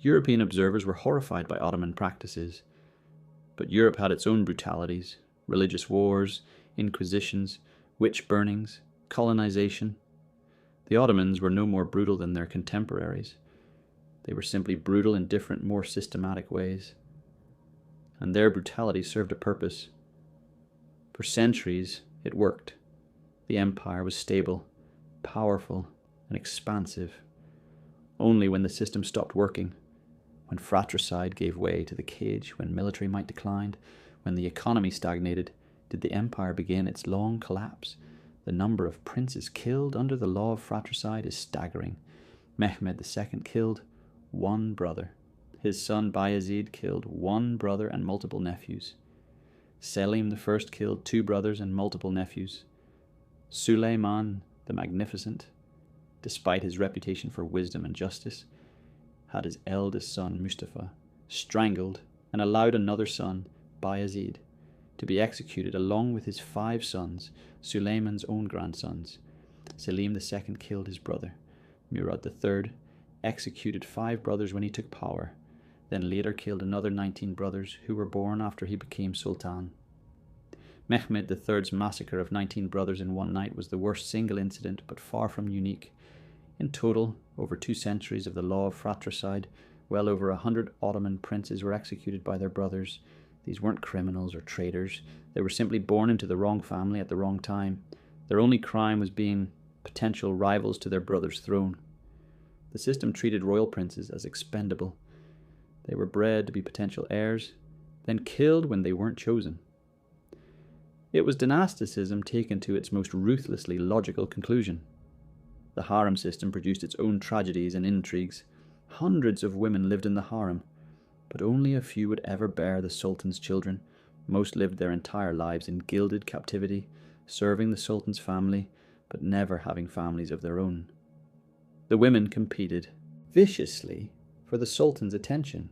European observers were horrified by Ottoman practices, but Europe had its own brutalities, religious wars, inquisitions, witch burnings, colonization. The Ottomans were no more brutal than their contemporaries. They were simply brutal in different, more systematic ways. And their brutality served a purpose. For centuries, it worked. The empire was stable, powerful, and expansive. Only when the system stopped working, when fratricide gave way to the cage, when military might declined, when the economy stagnated, did the empire begin its long collapse. The number of princes killed under the law of fratricide is staggering. Mehmed II killed one brother. His son Bayezid killed one brother and multiple nephews. Selim I killed 2 brothers and multiple nephews. Suleiman the Magnificent, despite his reputation for wisdom and justice, had his eldest son Mustafa strangled and allowed another son, Bayezid, to be executed along with his 5 sons, Suleiman's own grandsons. Selim II killed his brother. Murad III executed 5 brothers when he took power, then later killed another 19 brothers who were born after he became sultan. Mehmed III's massacre of 19 brothers in one night was the worst single incident, but far from unique. In total, over 2 centuries of the law of fratricide, well over 100 Ottoman princes were executed by their brothers. These weren't criminals or traitors. They were simply born into the wrong family at the wrong time. Their only crime was being potential rivals to their brother's throne. The system treated royal princes as expendable. They were bred to be potential heirs, then killed when they weren't chosen. It was dynasticism taken to its most ruthlessly logical conclusion. The harem system produced its own tragedies and intrigues. Hundreds of women lived in the harem, but only a few would ever bear the sultan's children. Most lived their entire lives in gilded captivity, serving the sultan's family, but never having families of their own. The women competed viciously for the sultan's attention.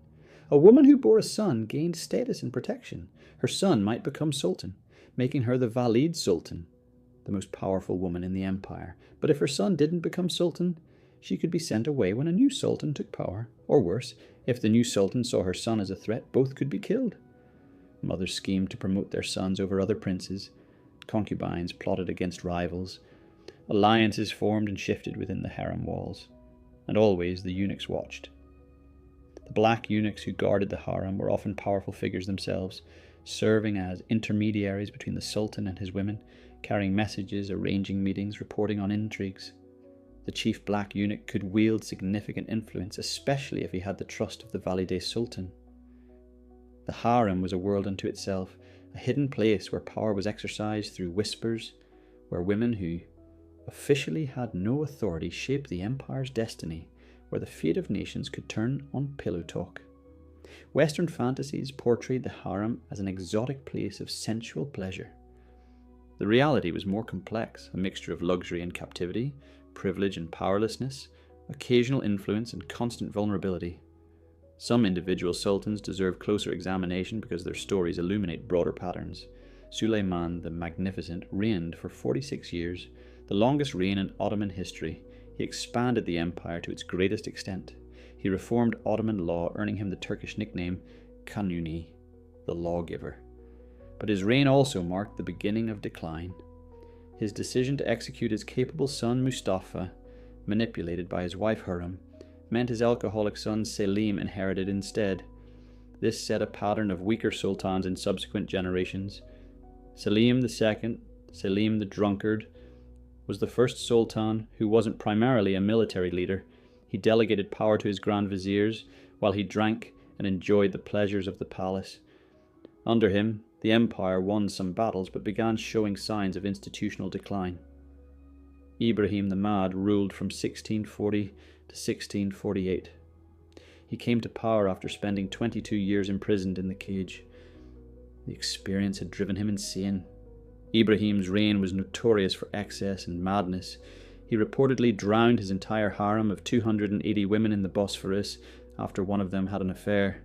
A woman who bore a son gained status and protection. Her son might become sultan, making her the Valid Sultan, the most powerful woman in the empire. But if her son didn't become sultan, she could be sent away when a new sultan took power. Or worse, if the new sultan saw her son as a threat, both could be killed. Mothers schemed to promote their sons over other princes. Concubines plotted against rivals. Alliances formed and shifted within the harem walls. And always the eunuchs watched. The black eunuchs who guarded the harem were often powerful figures themselves, serving as intermediaries between the sultan and his women, carrying messages, arranging meetings, reporting on intrigues. The chief black eunuch could wield significant influence, especially if he had the trust of the valide sultan. The harem was a world unto itself, a hidden place where power was exercised through whispers, where women who officially had no authority shaped the empire's destiny, where the fate of nations could turn on pillow talk. Western fantasies portrayed the harem as an exotic place of sensual pleasure. The reality was more complex, a mixture of luxury and captivity, privilege and powerlessness, occasional influence and constant vulnerability. Some individual sultans deserve closer examination because their stories illuminate broader patterns. Suleiman the Magnificent reigned for 46 years, the longest reign in Ottoman history. He expanded the empire to its greatest extent. He reformed Ottoman law, earning him the Turkish nickname Kanuni, the lawgiver. But his reign also marked the beginning of decline. His decision to execute his capable son Mustafa, manipulated by his wife Hurrem, meant his alcoholic son Selim inherited instead. This set a pattern of weaker sultans in subsequent generations. Selim II, Selim the Drunkard, was the first sultan who wasn't primarily a military leader. He delegated power to his grand viziers while he drank and enjoyed the pleasures of the palace. Under him, the empire won some battles but began showing signs of institutional decline. Ibrahim the Mad ruled from 1640 to 1648. He came to power after spending 22 years imprisoned in the cage. The experience had driven him insane. Ibrahim's reign was notorious for excess and madness. He reportedly drowned his entire harem of 280 women in the Bosphorus after one of them had an affair.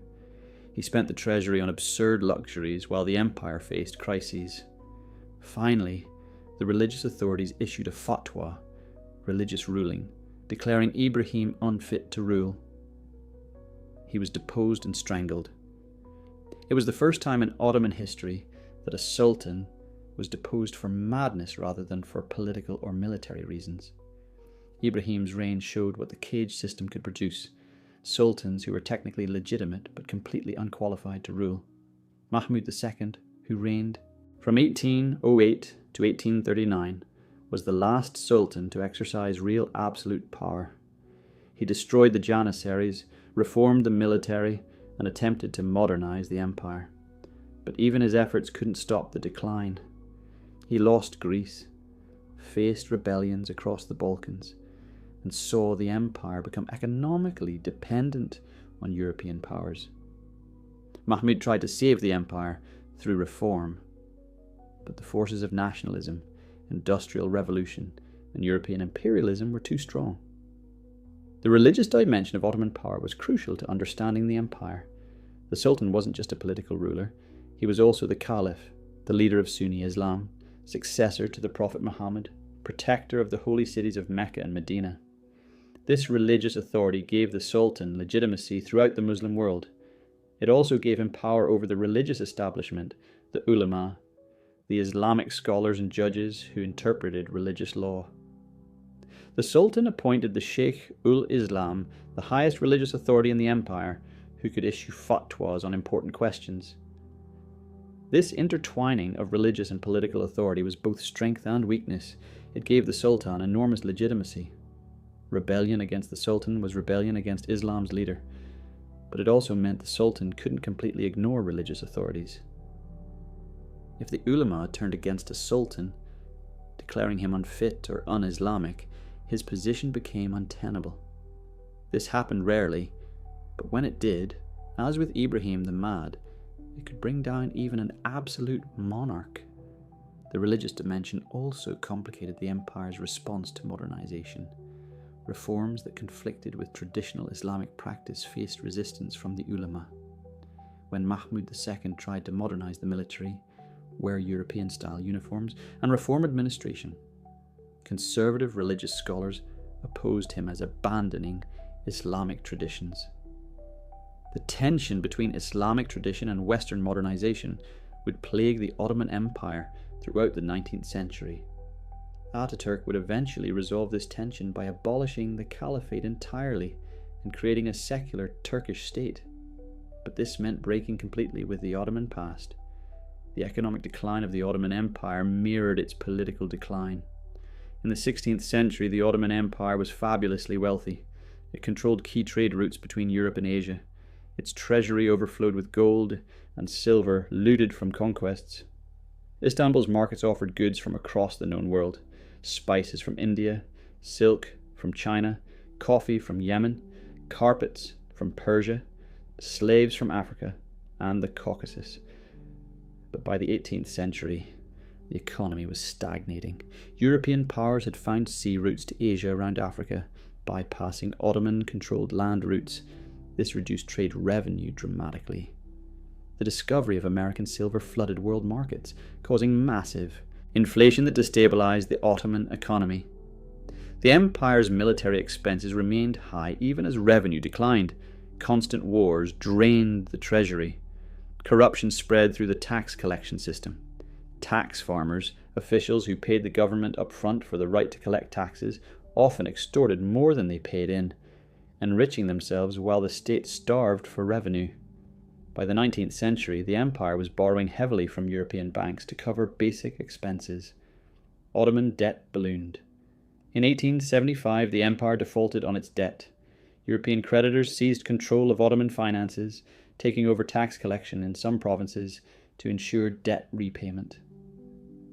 He spent the treasury on absurd luxuries while the empire faced crises. Finally, the religious authorities issued a fatwa, religious ruling, declaring Ibrahim unfit to rule. He was deposed and strangled. It was the first time in Ottoman history that a sultan was deposed for madness rather than for political or military reasons. Ibrahim's reign showed what the cage system could produce: sultans who were technically legitimate but completely unqualified to rule. Mahmud II, who reigned from 1808 to 1839, was the last sultan to exercise real absolute power. He destroyed the Janissaries, reformed the military, and attempted to modernize the empire. But even his efforts couldn't stop the decline. He lost Greece, faced rebellions across the Balkans, and saw the empire become economically dependent on European powers. Mahmud tried to save the empire through reform, but the forces of nationalism, industrial revolution, and European imperialism were too strong. The religious dimension of Ottoman power was crucial to understanding the empire. The Sultan wasn't just a political ruler, he was also the Caliph, the leader of Sunni Islam, successor to the Prophet Muhammad, protector of the holy cities of Mecca and Medina. This religious authority gave the Sultan legitimacy throughout the Muslim world. It also gave him power over the religious establishment, the ulama, the Islamic scholars and judges who interpreted religious law. The Sultan appointed the Sheikh ul-Islam, the highest religious authority in the empire, who could issue fatwas on important questions. This intertwining of religious and political authority was both strength and weakness. It gave the Sultan enormous legitimacy. Rebellion against the Sultan was rebellion against Islam's leader, but it also meant the Sultan couldn't completely ignore religious authorities. If the ulama turned against a Sultan, declaring him unfit or un-Islamic, his position became untenable. This happened rarely, but when it did, as with Ibrahim the Mad, it could bring down even an absolute monarch. The religious dimension also complicated the empire's response to modernization. Reforms that conflicted with traditional Islamic practice faced resistance from the ulama. When Mahmud II tried to modernize the military, wear European-style uniforms, and reform administration, conservative religious scholars opposed him as abandoning Islamic traditions. The tension between Islamic tradition and Western modernization would plague the Ottoman Empire throughout the 19th century. Ataturk would eventually resolve this tension by abolishing the caliphate entirely and creating a secular Turkish state. But this meant breaking completely with the Ottoman past. The economic decline of the Ottoman Empire mirrored its political decline. In the 16th century, the Ottoman Empire was fabulously wealthy. It controlled key trade routes between Europe and Asia. Its treasury overflowed with gold and silver looted from conquests. Istanbul's markets offered goods from across the known world: spices from India, silk from China, coffee from Yemen, carpets from Persia, slaves from Africa, and the Caucasus. But by the 18th century, the economy was stagnating. European powers had found sea routes to Asia around Africa, bypassing Ottoman-controlled land routes. This reduced trade revenue dramatically. The discovery of American silver flooded world markets, causing massive inflation that destabilized the Ottoman economy. The empire's military expenses remained high even as revenue declined. Constant wars drained the treasury. Corruption spread through the tax collection system. Tax farmers, officials who paid the government up front for the right to collect taxes, often extorted more than they paid in, enriching themselves while the state starved for revenue. By the 19th century, the empire was borrowing heavily from European banks to cover basic expenses. Ottoman debt ballooned. In 1875, the empire defaulted on its debt. European creditors seized control of Ottoman finances, taking over tax collection in some provinces to ensure debt repayment.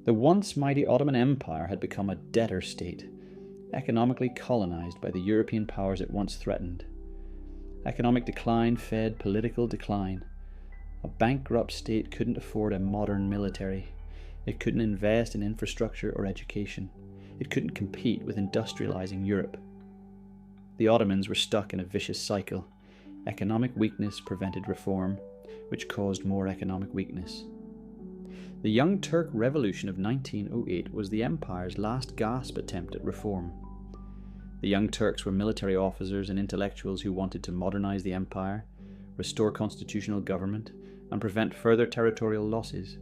The once mighty Ottoman Empire had become a debtor state, economically colonized by the European powers it once threatened. Economic decline fed political decline. A bankrupt state couldn't afford a modern military. It couldn't invest in infrastructure or education. It couldn't compete with industrializing Europe. The Ottomans were stuck in a vicious cycle. Economic weakness prevented reform, which caused more economic weakness. The Young Turk Revolution of 1908 was the empire's last gasp attempt at reform. The Young Turks were military officers and intellectuals who wanted to modernize the empire, restore constitutional government, and prevent further territorial losses.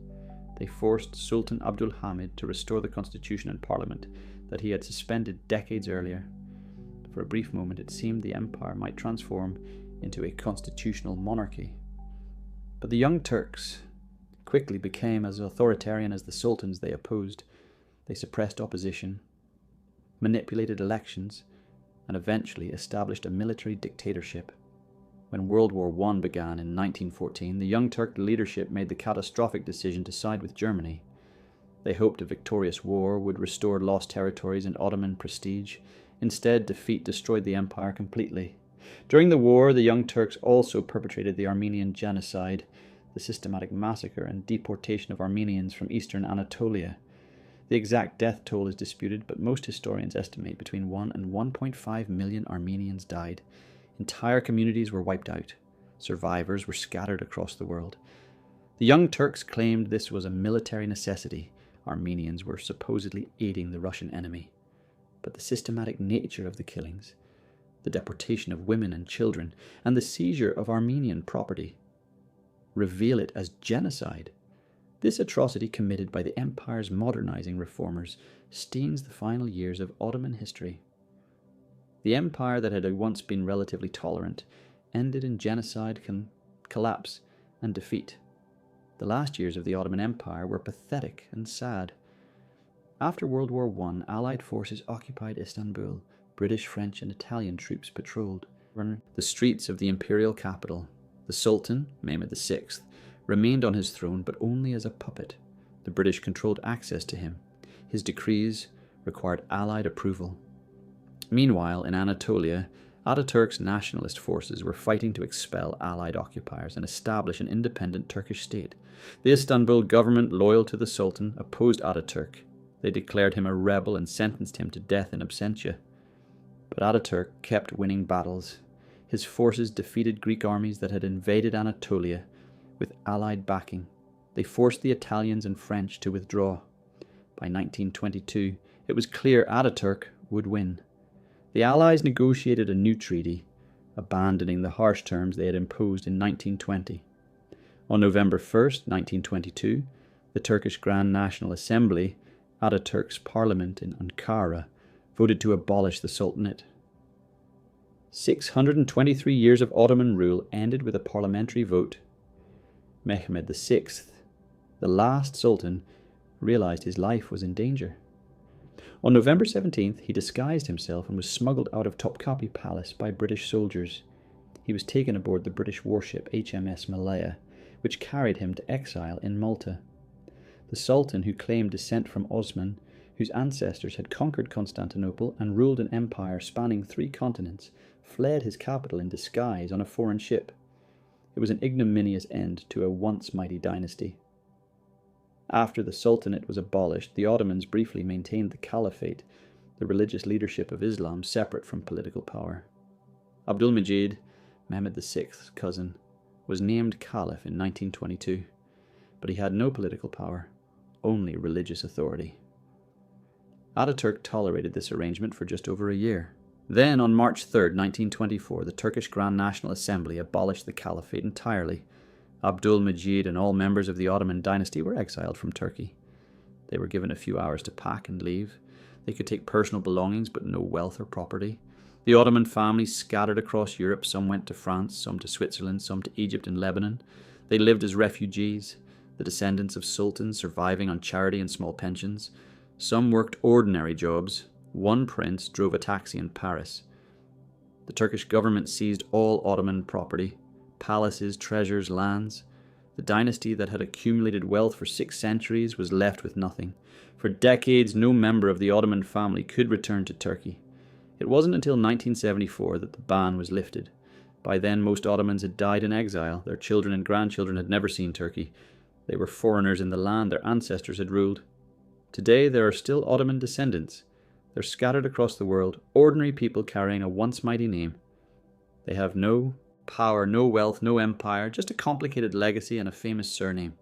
They forced Sultan Abdul Hamid to restore the constitution and parliament that he had suspended decades earlier. For a brief moment it seemed the empire might transform into a constitutional monarchy. But the Young Turks quickly became as authoritarian as the sultans they opposed. They suppressed opposition, manipulated elections, and eventually established a military dictatorship. When World War I began in 1914, the Young Turk leadership made the catastrophic decision to side with Germany. They hoped a victorious war would restore lost territories and Ottoman prestige. Instead, defeat destroyed the empire completely. During the war, the Young Turks also perpetrated the Armenian genocide, the systematic massacre and deportation of Armenians from eastern Anatolia. The exact death toll is disputed, but most historians estimate between 1 and 1.5 million Armenians died. Entire communities were wiped out. Survivors were scattered across the world. The Young Turks claimed this was a military necessity. Armenians were supposedly aiding the Russian enemy. But the systematic nature of the killings, the deportation of women and children, and the seizure of Armenian property reveal it as genocide. This atrocity committed by the empire's modernizing reformers stains the final years of Ottoman history. The empire that had once been relatively tolerant ended in genocide, collapse, and defeat. The last years of the Ottoman Empire were pathetic and sad. After World War I, Allied forces occupied Istanbul. British, French, and Italian troops patrolled the streets of the imperial capital. The Sultan, Mehmed VI, remained on his throne, but only as a puppet. The British controlled access to him. His decrees required Allied approval. Meanwhile, in Anatolia, Ataturk's nationalist forces were fighting to expel Allied occupiers and establish an independent Turkish state. The Istanbul government, loyal to the Sultan, opposed Ataturk. They declared him a rebel and sentenced him to death in absentia. But Ataturk kept winning battles. His forces defeated Greek armies that had invaded Anatolia with Allied backing. They forced the Italians and French to withdraw. By 1922, it was clear Ataturk would win. The Allies negotiated a new treaty, abandoning the harsh terms they had imposed in 1920. On November 1st, 1922, the Turkish Grand National Assembly, Ataturk's parliament in Ankara, voted to abolish the Sultanate. 623 years of Ottoman rule ended with a parliamentary vote. Mehmed VI, the last sultan, realized his life was in danger. On November 17th, he disguised himself and was smuggled out of Topkapi Palace by British soldiers. He was taken aboard the British warship HMS Malaya, which carried him to exile in Malta. The Sultan, who claimed descent from Osman, whose ancestors had conquered Constantinople and ruled an empire spanning 3 continents, fled his capital in disguise on a foreign ship. It was an ignominious end to a once mighty dynasty. After the Sultanate was abolished, the Ottomans briefly maintained the Caliphate, the religious leadership of Islam separate from political power. Abdulmajid, Mehmed VI's cousin, was named Caliph in 1922, but he had no political power, only religious authority. Ataturk tolerated this arrangement for just over a year. Then, on March 3, 1924, the Turkish Grand National Assembly abolished the Caliphate entirely. Abdul-Majid and all members of the Ottoman dynasty were exiled from Turkey. They were given a few hours to pack and leave. They could take personal belongings, but no wealth or property. The Ottoman families scattered across Europe. Some went to France, some to Switzerland, some to Egypt and Lebanon. They lived as refugees, the descendants of sultans surviving on charity and small pensions. Some worked ordinary jobs. One prince drove a taxi in Paris. The Turkish government seized all Ottoman property, palaces, treasures, lands. The dynasty that had accumulated wealth for 6 centuries was left with nothing. For decades, no member of the Ottoman family could return to Turkey. It wasn't until 1974 that the ban was lifted. By then, most Ottomans had died in exile. Their children and grandchildren had never seen Turkey. They were foreigners in the land their ancestors had ruled. Today, there are still Ottoman descendants. They're scattered across the world, ordinary people carrying a once mighty name. They have no power, no wealth, no empire, just a complicated legacy and a famous surname.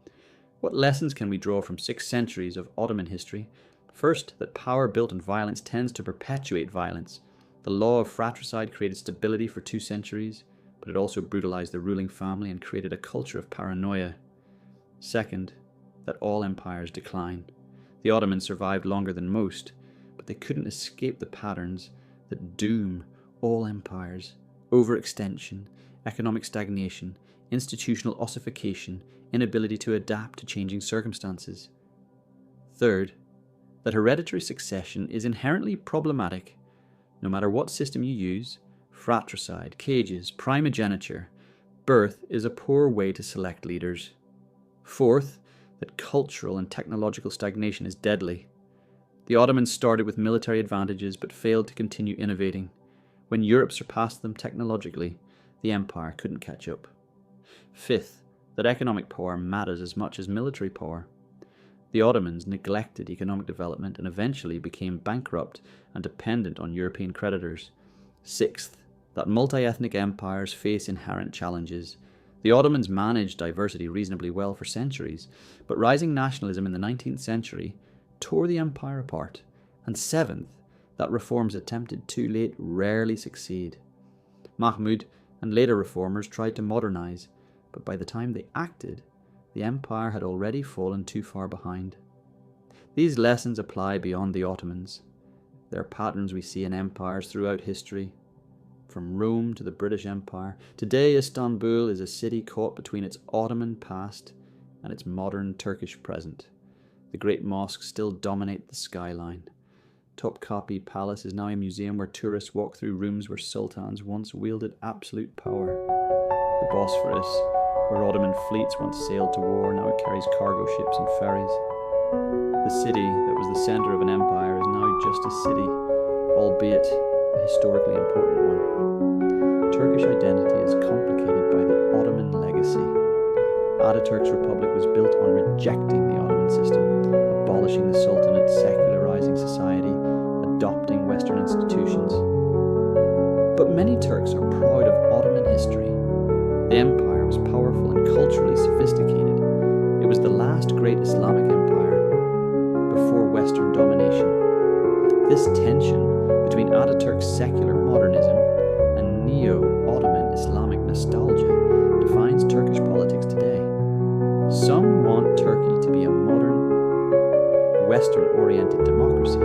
What lessons can we draw from 6 centuries of Ottoman history? First, that power built on violence tends to perpetuate violence. The Law of Fratricide created stability for 2 centuries, but it also brutalized the ruling family and created a culture of paranoia. Second, that all empires decline. The Ottomans survived longer than most, but they couldn't escape the patterns that doom all empires: overextension, economic stagnation, institutional ossification, inability to adapt to changing circumstances. Third, that hereditary succession is inherently problematic. No matter what system you use, fratricide, cages, primogeniture, birth is a poor way to select leaders. Fourth, that cultural and technological stagnation is deadly. The Ottomans started with military advantages but failed to continue innovating. When Europe surpassed them technologically, the empire couldn't catch up. Fifth, that economic power matters as much as military power. The Ottomans neglected economic development and eventually became bankrupt and dependent on European creditors. Sixth, that multi-ethnic empires face inherent challenges. The Ottomans managed diversity reasonably well for centuries, but rising nationalism in the 19th century tore the empire apart. And seventh, that reforms attempted too late rarely succeed. Mahmud and later reformers tried to modernize, but by the time they acted, the empire had already fallen too far behind. These lessons apply beyond the Ottomans. There are patterns we see in empires throughout history. From Rome to the British Empire, today Istanbul is a city caught between its Ottoman past and its modern Turkish present. The great mosques still dominate the skyline. Topkapi Palace is now a museum where tourists walk through rooms where sultans once wielded absolute power. The Bosphorus, where Ottoman fleets once sailed to war, now carries cargo ships and ferries. The city that was the centre of an empire is now just a city, albeit a historically important one. Turkish identity is complicated by the Ottoman legacy. Ataturk's republic was built on rejecting the Ottoman system, abolishing the Sultanate, secularizing society, adopting Western institutions. But many Turks are proud of Ottoman history. The empire was powerful and culturally sophisticated. It was the last great Islamic empire before Western domination. This tension between Ataturk's secular modernism and neo-Ottoman Islamic nostalgia defines Turkish politics today. Some want Turkey to be a modern, Western-oriented democracy,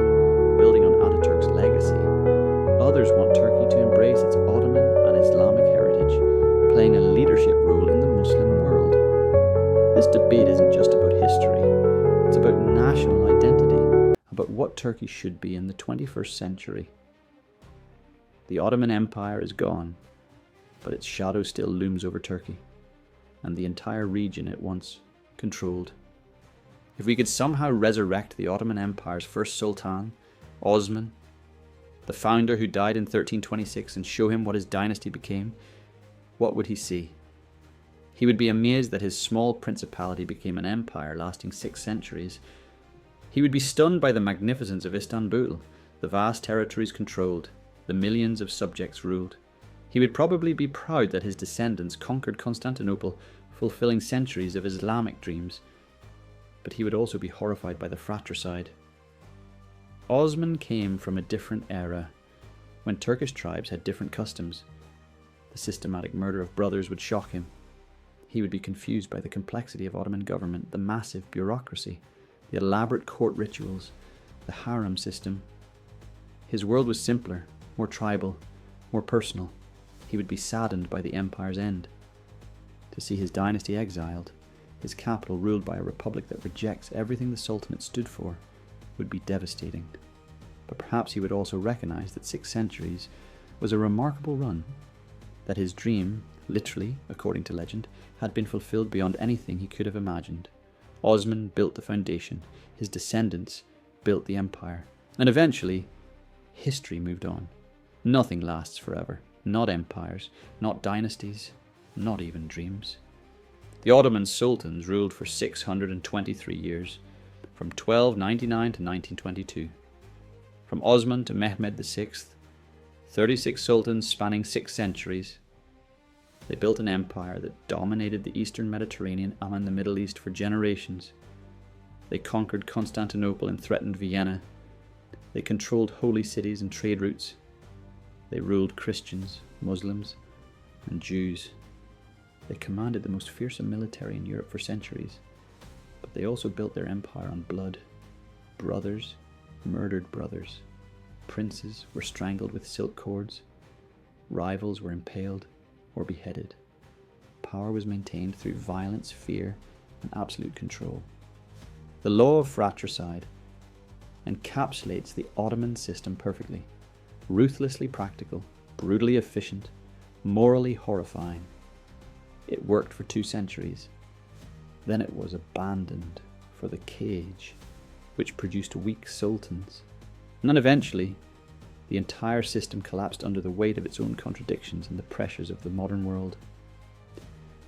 building on Ataturk's legacy. Others want Turkey to embrace its Ottoman and Islamic heritage, playing a leadership role in the Muslim world. This debate isn't just about history, it's about national identity, about what Turkey should be in the 21st century. The Ottoman Empire is gone, but its shadow still looms over Turkey and the entire region it once controlled. If we could somehow resurrect the Ottoman Empire's first sultan, Osman, the founder who died in 1326, and show him what his dynasty became, what would he see? He would be amazed that his small principality became an empire lasting 6 centuries. He would be stunned by the magnificence of Istanbul, the vast territories controlled, the millions of subjects ruled. He would probably be proud that his descendants conquered Constantinople, fulfilling centuries of Islamic dreams. But he would also be horrified by the fratricide. Osman came from a different era, when Turkish tribes had different customs. The systematic murder of brothers would shock him. He would be confused by the complexity of Ottoman government, the massive bureaucracy, the elaborate court rituals, the harem system. His world was simpler, more tribal, more personal. He would be saddened by the empire's end. To see his dynasty exiled, his capital ruled by a republic that rejects everything the Sultanate stood for, would be devastating. But perhaps he would also recognize that 6 centuries was a remarkable run, that his dream, literally, according to legend, had been fulfilled beyond anything he could have imagined. Osman built the foundation, his descendants built the empire, and eventually, history moved on. Nothing lasts forever, not empires, not dynasties, not even dreams. The Ottoman Sultans ruled for 623 years, from 1299 to 1922. From Osman to Mehmed VI, 36 sultans spanning 6 centuries. They built an empire that dominated the Eastern Mediterranean and the Middle East for generations. They conquered Constantinople and threatened Vienna. They controlled holy cities and trade routes. They ruled Christians, Muslims, and Jews. They commanded the most fearsome military in Europe for centuries. But they also built their empire on blood. Brothers murdered brothers. Princes were strangled with silk cords. Rivals were impaled or beheaded. Power was maintained through violence, fear, and absolute control. The Law of Fratricide encapsulates the Ottoman system perfectly. Ruthlessly practical, brutally efficient, morally horrifying. It worked for 2 centuries. Then it was abandoned for the cage, which produced weak sultans. And then eventually, the entire system collapsed under the weight of its own contradictions and the pressures of the modern world.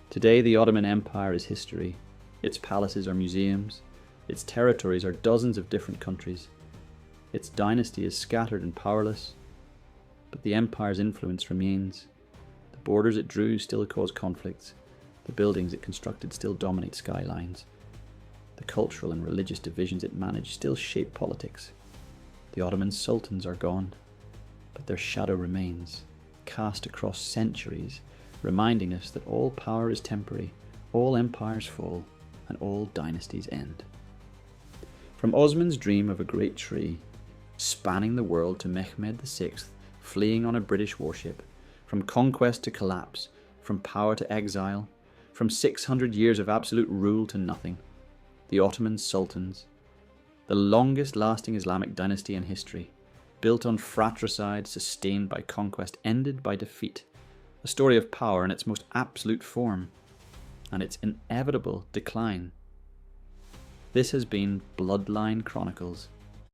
Today, the Ottoman Empire is history. Its palaces are museums. Its territories are dozens of different countries. Its dynasty is scattered and powerless, but the empire's influence remains. The borders it drew still cause conflicts. The buildings it constructed still dominate skylines. The cultural and religious divisions it managed still shape politics. The Ottoman Sultans are gone, but their shadow remains, cast across centuries, reminding us that all power is temporary, all empires fall, and all dynasties end. From Osman's dream of a great tree, spanning the world, to Mehmed VI fleeing on a British warship, from conquest to collapse, from power to exile, from 600 years of absolute rule to nothing, the Ottoman Sultans, the longest lasting Islamic dynasty in history, built on fratricide, sustained by conquest, ended by defeat, a story of power in its most absolute form, and its inevitable decline. This has been Bloodline Chronicles,